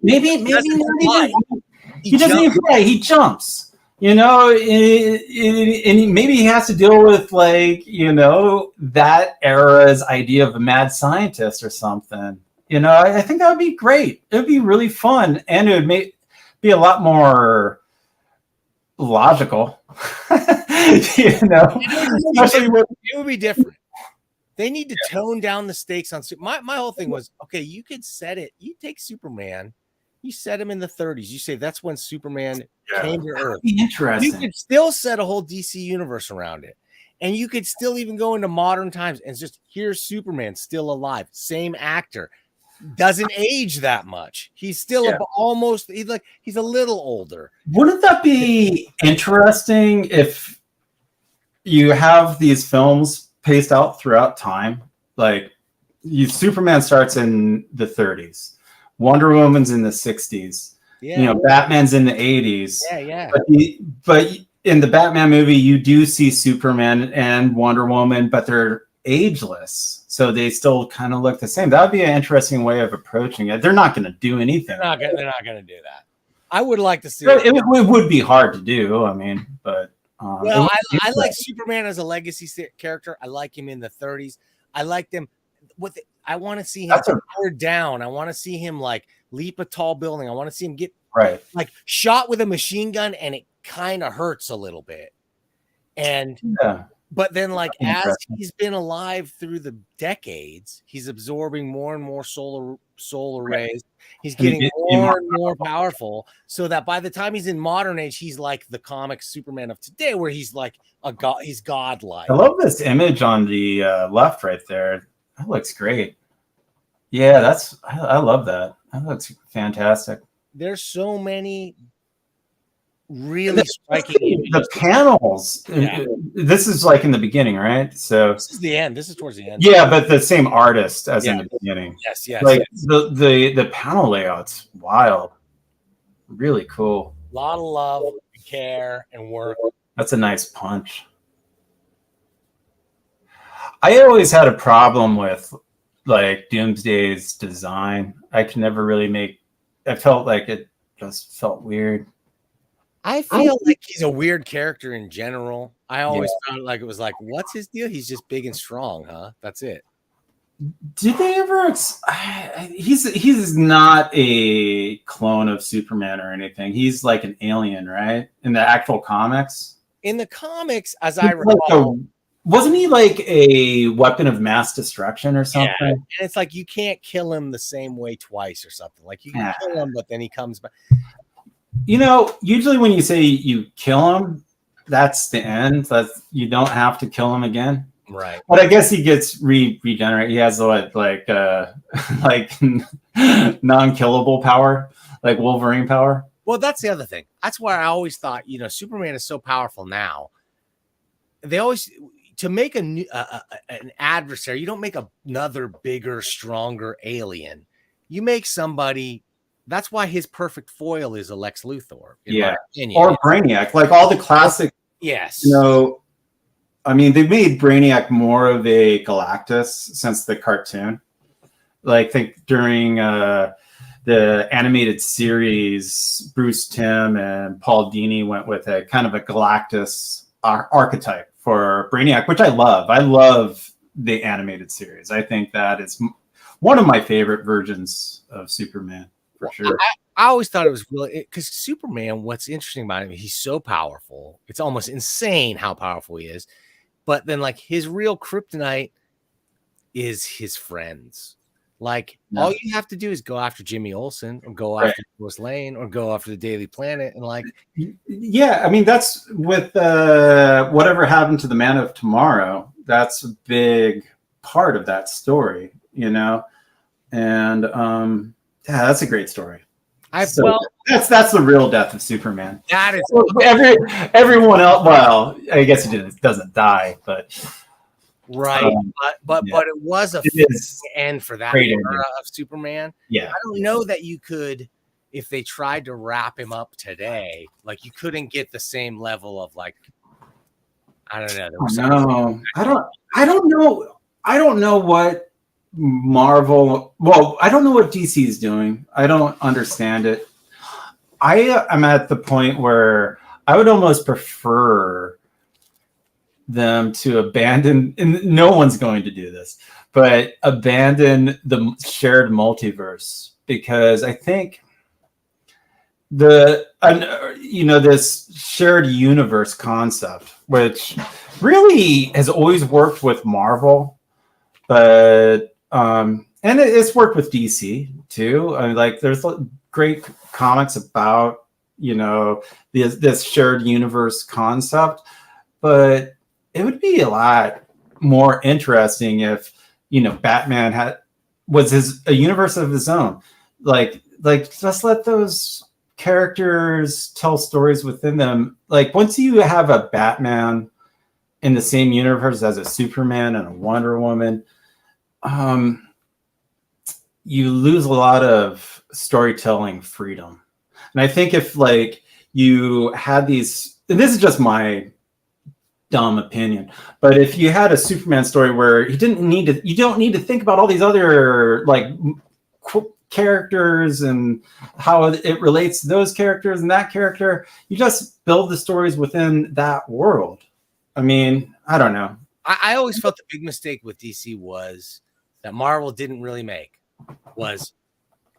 Maybe he doesn't even play. He jumps. And maybe he has to deal with like that era's idea of a mad scientist or something. I think that would be great. It would be really fun, and it would be a lot more logical. Especially it would be different. They need to tone down the stakes on my whole thing was, okay, you could set it, you take Superman You set him in the 30s. You say that's when Superman came to Earth. Interesting. You could still set a whole DC universe around it. And you could still even go into modern times and just here's Superman still alive. Same actor. Doesn't age that much. He's still almost he's a little older. Wouldn't that be interesting if you have these films paced out throughout time? Like Superman starts in the 30s. Wonder Woman's in the 60s. Yeah. You know, Batman's in the 80s. Yeah. But in the Batman movie, you do see Superman and Wonder Woman, but they're ageless, so they still kind of look the same. That would be an interesting way of approaching it. They're not going to do anything. They're not going to do that. I would like to see it would be hard to do. I mean, but well, I like Superman as a legacy character. I like him in the 30s. I like them. I want to see him powered down. I want to see him like leap a tall building. I want to see him get like shot with a machine gun, and it kind of hurts a little bit. And but then, like, as he's been alive through the decades, he's absorbing more and more solar rays. He's getting more and more powerful, so that by the time he's in modern age, he's like the comic Superman of today, where he's like a god. He's godlike. I love this image on the left right there. That looks great. Yeah, I love that. That looks fantastic. There's so many really striking the panels. This is like in the beginning, right? So this is the end. This is towards the end. Yeah, but the same artist as in the beginning. Yes. Like the panel layout's wild. Really cool. A lot of love, care, and work. That's a nice punch. I always had a problem with like Doomsday's design. I could never really I felt like it just felt weird. I feel like he's a weird character in general. I always found like it was like, what's his deal? He's just big and strong, huh? That's it. Did they ever? He's not a clone of Superman or anything. He's like an alien, right? In the actual comics. In the comics, as I recall, wasn't he like a weapon of mass destruction or something? Yeah. And it's like you can't kill him the same way twice or something. Like you can kill him, but then he comes back. You know, usually when you say you kill him, that's the end. You don't have to kill him again. Right. But I guess he gets regenerate. He has like non-killable power, like Wolverine power. Well, that's the other thing. That's why I always thought, Superman is so powerful now. They always, to make an adversary, you don't make another bigger, stronger alien. You make somebody. That's why his perfect foil is a Lex Luthor. In my opinion. Or Brainiac, like all the classic. Yes. I mean, they made Brainiac more of a Galactus since the cartoon. Like, I think during the animated series, Bruce Timm and Paul Dini went with a kind of a Galactus archetype for Brainiac, which I love. I love the animated series. I think that is one of my favorite versions of Superman. For sure. I always thought it was really because Superman, what's interesting about him, he's so powerful. It's almost insane how powerful he is. But then, like, his real kryptonite is his friends. Like, all you have to do is go after Jimmy Olsen or go after Lois Lane or go after the Daily Planet. And, like, I mean, that's with whatever happened to the Man of Tomorrow. That's a big part of that story, And, that's a great story. That's the real death of Superman. That is everyone else. Well, I guess he doesn't die, but right. But it was a end for that era of Superman. Yeah, I don't know that you could, if they tried to wrap him up today, like you couldn't get the same level of like. I don't know. I don't know what Marvel. Well, I don't know what DC is doing. I don't understand it. I am at the point where I would almost prefer them to abandon, and no one's going to do this, but abandon the shared multiverse, because I think this shared universe concept, which really has always worked with Marvel, but and it's worked with DC too. I mean, like there's great comics about, you know, this shared universe concept, but it would be a lot more interesting if, you know, Batman was a universe of his own. Like just let those characters tell stories within them. Like once you have a Batman in the same universe as a Superman and a Wonder Woman, you lose a lot of storytelling freedom. And I think if like you had these, and this is just my dumb opinion, but if you had a Superman story where you don't need to think about all these other like characters and how it relates to those characters and that character, you just build the stories within that world. I mean, I don't know. I always felt the big mistake with DC was that Marvel didn't really make was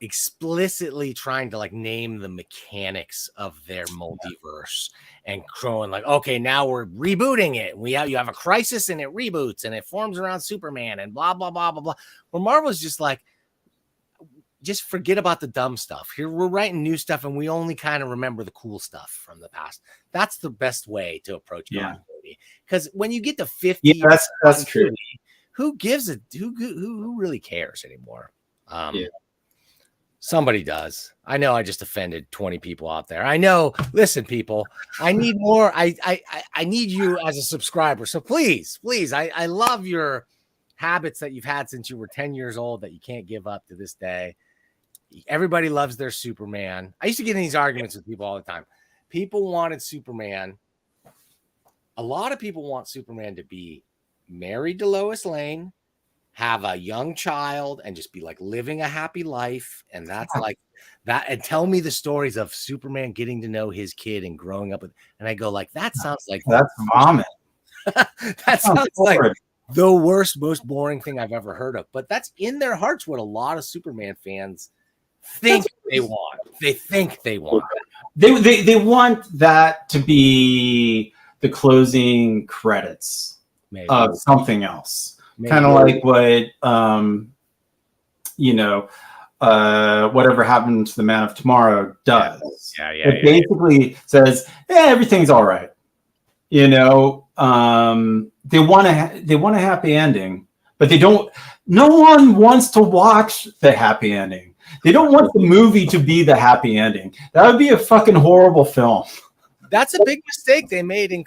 explicitly trying to like name the mechanics of their multiverse and crowing like, okay, now we're rebooting it. You have a crisis and it reboots and it forms around Superman and blah, blah, blah, blah, blah. Well, Marvel's just like, just forget about the dumb stuff. Here we're writing new stuff and we only kind of remember the cool stuff from the past. That's the best way to approach continuity. Because when you get to 50, that's true. Who gives a who really cares anymore? Somebody does. I know I just offended 20 people out there. I know. Listen, people, I need more. I need you as a subscriber. So please, I love your habits that you've had since you were 10 years old that you can't give up to this day. Everybody loves their Superman. I used to get in these arguments with people all the time. People wanted Superman. A lot of people want Superman to be married to Lois Lane, have a young child, and just be like living a happy life. And that's like that. And tell me the stories of Superman getting to know his kid and growing up with. And I go like, that sounds like that's vomit. That sounds like the worst, most boring thing I've ever heard of. But that's in their hearts what a lot of Superman fans think they want. They think they want. They want that to be the closing credits of something else. Kind of like what whatever happened to the Man of Tomorrow does. It basically says, everything's all right. You know, they want a happy ending, but they don't. No one wants to watch the happy ending. They don't want the movie to be the happy ending. That would be a fucking horrible film. That's a big mistake they made in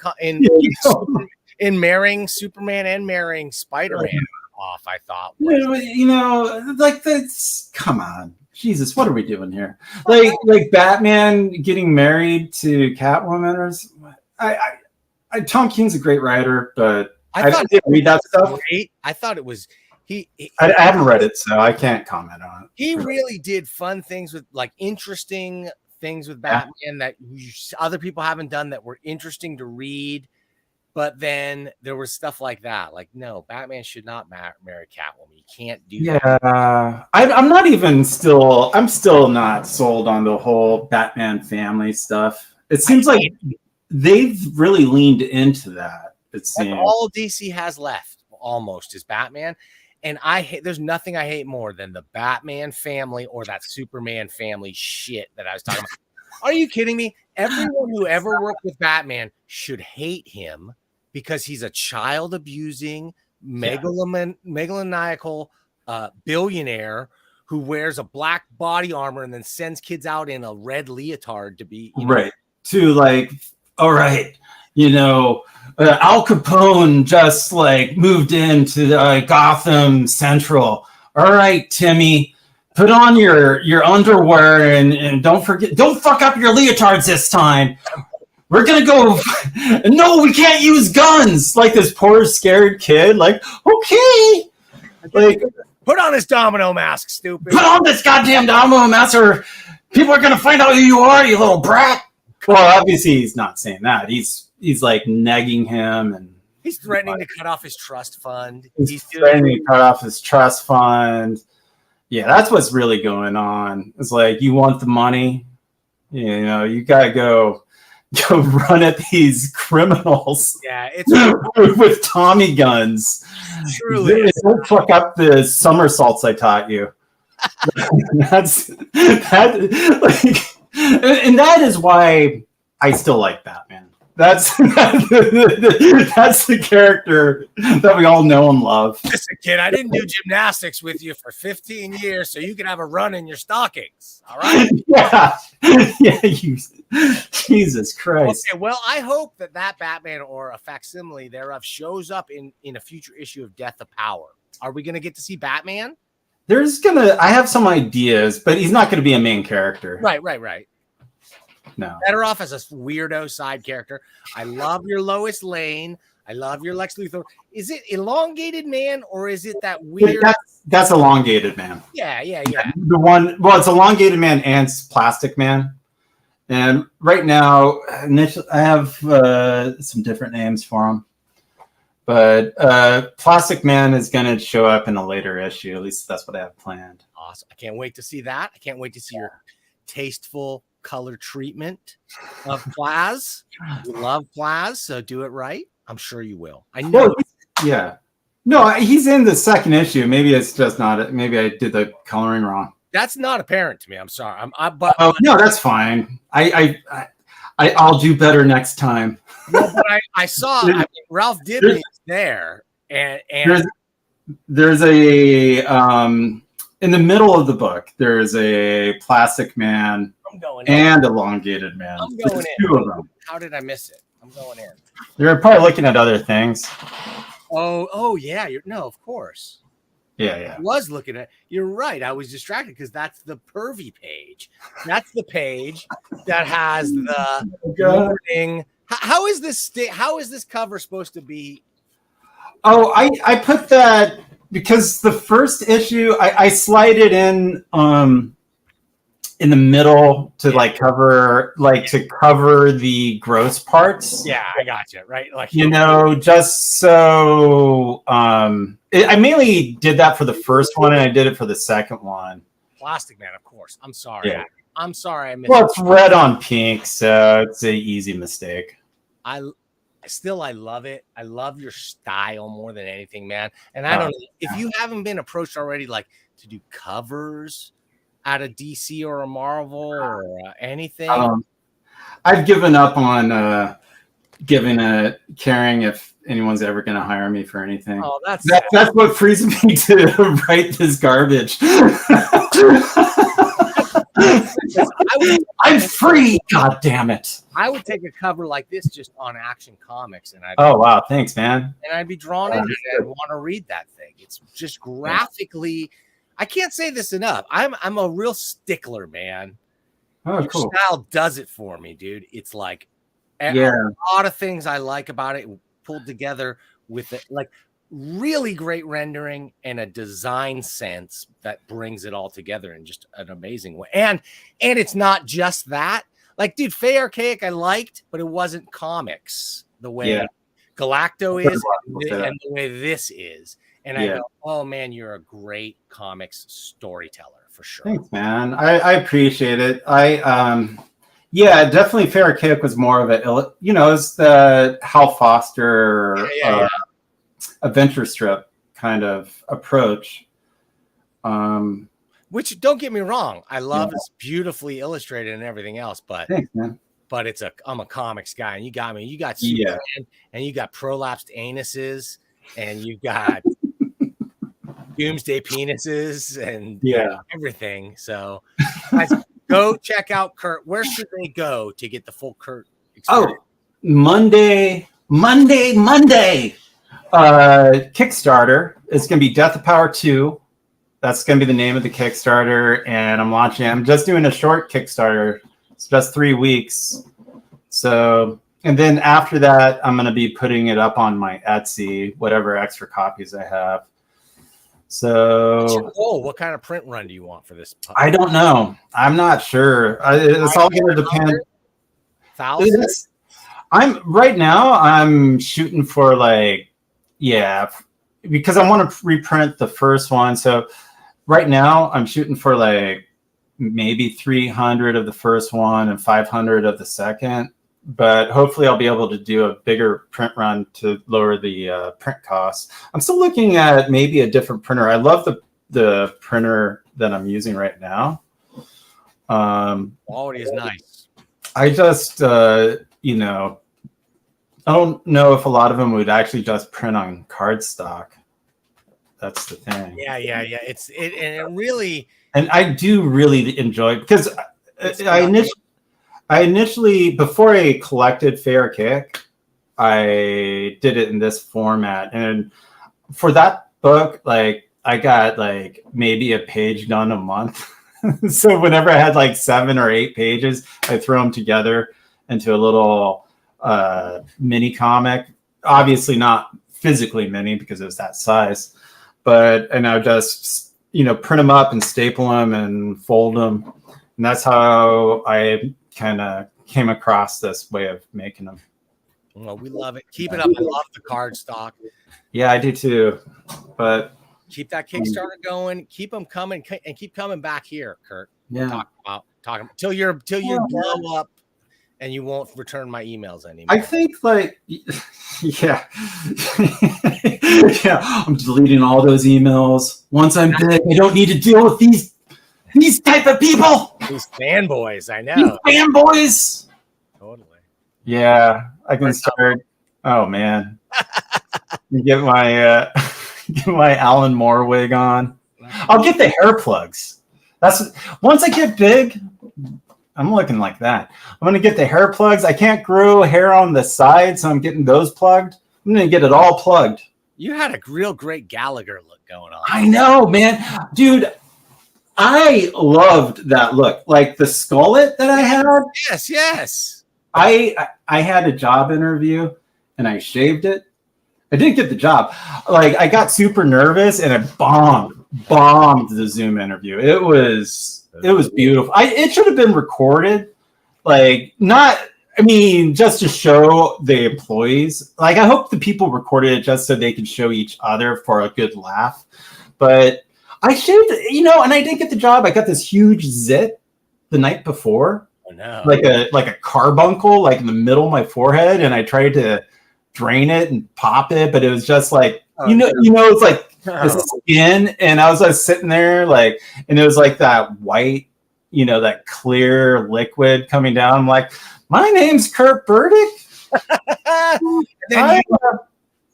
marrying Superman and marrying Spider-Man off, I thought. You know, like that's, come on. Jesus, what are we doing here? Like Batman getting married to Catwoman, or Tom King's a great writer, but I didn't read that stuff. Great. I thought it was I haven't read it, so I can't comment on it. He really did fun things with like interesting things with Batman that other people haven't done that were interesting to read. But then there was stuff like that. Like, no, Batman should not marry Catwoman. You can't do that. Yeah. I'm still not sold on the whole Batman family stuff. It seems like they've really leaned into that. It seems. That's all DC has left almost is Batman. And there's nothing I hate more than the Batman family or that Superman family shit that I was talking about. Are you kidding me? Everyone who ever worked with Batman should hate him because he's a child abusing, megalomaniacal billionaire who wears a black body armor and then sends kids out in a red leotard to be right. To like, all right, you know, Al Capone just like moved into Gotham Central. All right, Timmy, put on your underwear and don't fuck up your leotards this time. We're going to go. No, we can't use guns. Like this poor scared kid. Like, okay. Like, put on this domino mask, stupid. Put on this goddamn domino mask or people are going to find out who you are, you little brat. Well, obviously he's not saying that. He's like negging him and he's threatening to cut off his trust fund. He's threatening to cut off his trust fund. Yeah, that's what's really going on. It's like, you want the money, you know, you gotta go run at these criminals. Yeah, it's with Tommy guns. Truly, don't fuck up the somersaults I taught you. That's that like, and that is why I still like Batman. That's that's the character that we all know and love. Listen, kid, I didn't do gymnastics with you for 15 years, so you can have a run in your stockings. All right? Yeah, yeah. Jesus Christ. Okay, well, I hope that Batman or a facsimile thereof shows up in a future issue of Death of Power. Are we going to get to see Batman? I have some ideas, but he's not gonna be a main character. Right. No. Better off as a weirdo side character. I love your Lois Lane. I love your Lex Luthor. Is it Elongated Man or is it that weird? That's Elongated Man. Yeah. The one, well, it's Elongated Man and Plastic Man. And right now, initially, I have some different names for him. But Plastic Man is going to show up in a later issue. At least that's what I have planned. Awesome. I can't wait to see that. I can't wait to see your tasteful color treatment of Plaz. You love Plaz, so do it right. I'm sure you will. I know. Yeah. No, he's in the second issue. Maybe it's just not. Maybe I did the coloring wrong. That's not apparent to me. I'm sorry. No, that's fine. I'll do better next time. Well, but I saw Ralph Dibny is there, and there's a in the middle of the book. There's a Plastic Man and Elongated Man. I'm going in. Two of them. How did I miss it? I'm going in. You're probably looking at other things. Oh yeah. Of course. Yeah. I was looking at. You're right. I was distracted because that's the pervy page. That's the page that has the warning. How is this cover supposed to be? Oh, I put that because the first issue I slide it in the middle to cover the gross parts. Yeah, I got you. Right. Just so I mainly did that for the first one and I did it for the second one. Plastic Man, of course. I'm sorry. Yeah. I'm sorry I missed it. It's red on pink, so it's an easy mistake. I love it. I love your style more than anything, man. And I don't know if you haven't been approached already, to do covers at a DC or a Marvel or anything. I've given up on caring if anyone's ever going to hire me for anything. Oh, that's what frees me to write this garbage. I'm free. God damn it! I would take a cover like this just on Action Comics, and wow, thanks, man. And I'd be drawn into it and want to read that thing. It's just graphically. I can't say this enough. I'm a real stickler, man. Oh, Your cool. style does it for me, dude. It's a lot of things I like about it pulled together with it, really great rendering and a design sense that brings it all together in just an amazing way. And it's not just that. Dude, Fey Archaic I liked, but it wasn't comics the way Galacto is and the way this is. And I go, oh man, you're a great comics storyteller for sure. Thanks, man. I appreciate it. Definitely Fey Archaic was more of it's the Hal Foster adventure strip kind of approach. Which, don't get me wrong, I love it's beautifully illustrated and everything else, but thanks, man. But I'm a comics guy, and you got me. You got Superman, and you got prolapsed anuses, and you got doomsday penises, and everything. So, guys, go check out Kirt. Where should they go to get the full Kirt experience? Oh, Monday. Kickstarter. It's going to be Death of Power 2. That's going to be the name of the Kickstarter, and I'm just doing a short Kickstarter. It's just 3 weeks. So, and then after that, I'm going to be putting it up on my Etsy, whatever extra copies I have. So, what's your goal? What kind of print run do you want for this? I don't know. I'm not sure. It's all going to depend. Thousands? I'm shooting for because I want to reprint the first one. So right now I'm shooting for maybe 300 of the first one and 500 of the second. But hopefully I'll be able to do a bigger print run to lower the print costs. I'm still looking at maybe a different printer. I love the printer that I'm using right now. Quality is nice. I just, you know, I don't know if a lot of them would actually just print on cardstock. That's the thing. Yeah. And it really, and I do really enjoy it because I initially, before I collected Fair Kick, I did it in this format, and for that book, like I got like maybe a page done a month. So whenever I had like 7 or 8 pages, I throw them together into a little mini comic. Obviously not physically mini because it was that size, and I just, you know, print them up and staple them and fold them, and that's how I kind of came across this way of making them. Well, we love it. Keep it up. I love the cardstock. Yeah, I do too. But keep that Kickstarter going. Keep them coming, and keep coming back here, Kirt. Yeah, talking till you blow up, and you won't return my emails anymore. I think, like, yeah, yeah. I'm deleting all those emails. Once I'm big, I don't need to deal with these type of people. These fanboys, I know. These fanboys. Totally. Yeah, I can start. Oh man, get my Alan Moore wig on. I'll get the hair plugs. That's once I get big. I'm looking like that. I'm gonna get the hair plugs. I can't grow hair on the side, so I'm getting those plugged. I'm gonna get it all plugged. You had a real great Gallagher look going on. I know, man, dude. I loved that look, like the skullet that I had. Yes. I had a job interview and I shaved it. I didn't get the job. Like, I got super nervous and I bombed the Zoom interview. It was beautiful. It should have been recorded, like, not. I mean, just to show the employees. Like, I hope the people recorded it just so they could show each other for a good laugh. But I shaved, you know, and I did get the job. I got this huge zit the night before. Oh, no. Like a carbuncle, like in the middle of my forehead, and I tried to drain it and pop it, but it was just like, you know, it's like the skin, and I was like sitting there, like, and it was like that white, you know, that clear liquid coming down. I'm like, my name's Kirt Burdick.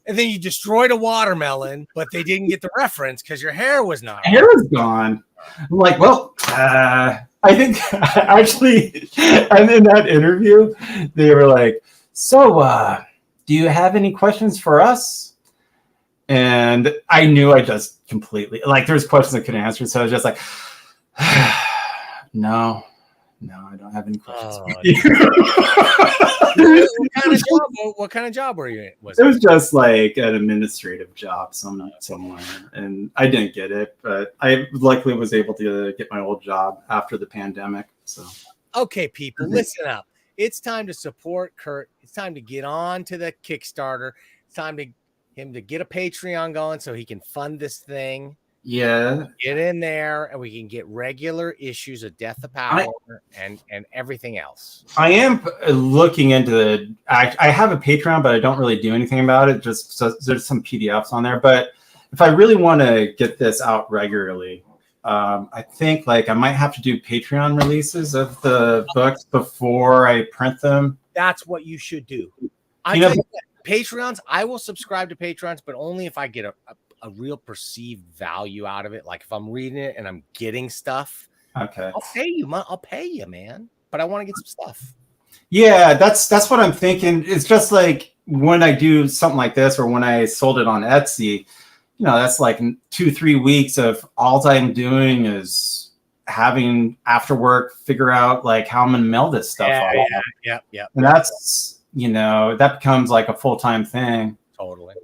And then you destroyed a watermelon, but they didn't get the reference because your hair was not. Hair was gone. I'm like, well, I think actually, and in that interview, they were like, so, do you have any questions for us? And I knew I just completely, like, there's questions I couldn't answer. So I was just like, no, I don't have any questions. What kind of job were you in? It was just like an administrative job somewhere, and I didn't get it, but I luckily was able to get my old job after the pandemic. So, okay, people, listen up. It's time to support Kirt. It's time to get on to the Kickstarter. It's time to him to get a Patreon going so he can fund this thing. Yeah, get in there, and we can get regular issues of Death of Power and everything else. I am looking into I have a Patreon, but I don't really do anything about it. Just so there's some PDFs on there. But if I really want to get this out regularly, I think like I might have to do Patreon releases of the books before I print them. That's what you should do. Patreons, I will subscribe to Patreons, but only if I get a real perceived value out of it. Like if I'm reading it and I'm getting stuff, okay, I'll pay you, man. But I want to get some stuff. Yeah, that's what I'm thinking. It's just like when I do something like this, or when I sold it on Etsy, you know, that's like 2-3 weeks of all I'm doing is having after work figure out like how I'm gonna mail this stuff off. Yeah. And that's, you know, that becomes like a full-time thing. Totally.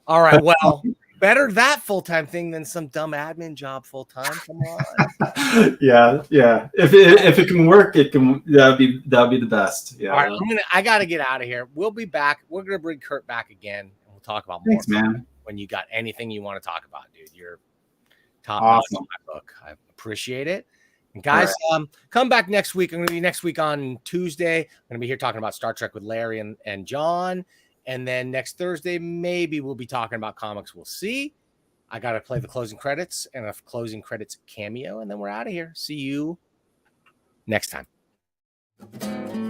All right. Well, better that full-time thing than some dumb admin job full-time. Come on. Yeah. If it can work, it can. That'll be the best. Yeah. All right. I got to get out of here. We'll be back. We're gonna bring Kirt back again, and we'll talk about more. Thanks, man. When you got anything you want to talk about, dude, you're top awesome. On my book. I appreciate it. And guys, come back next week. I'm gonna be next week on Tuesday. I'm gonna be here talking about Star Trek with Larry and John. And then next Thursday, maybe we'll be talking about comics. We'll see. I got to play the closing credits and a closing credits cameo, and then we're out of here. See you next time.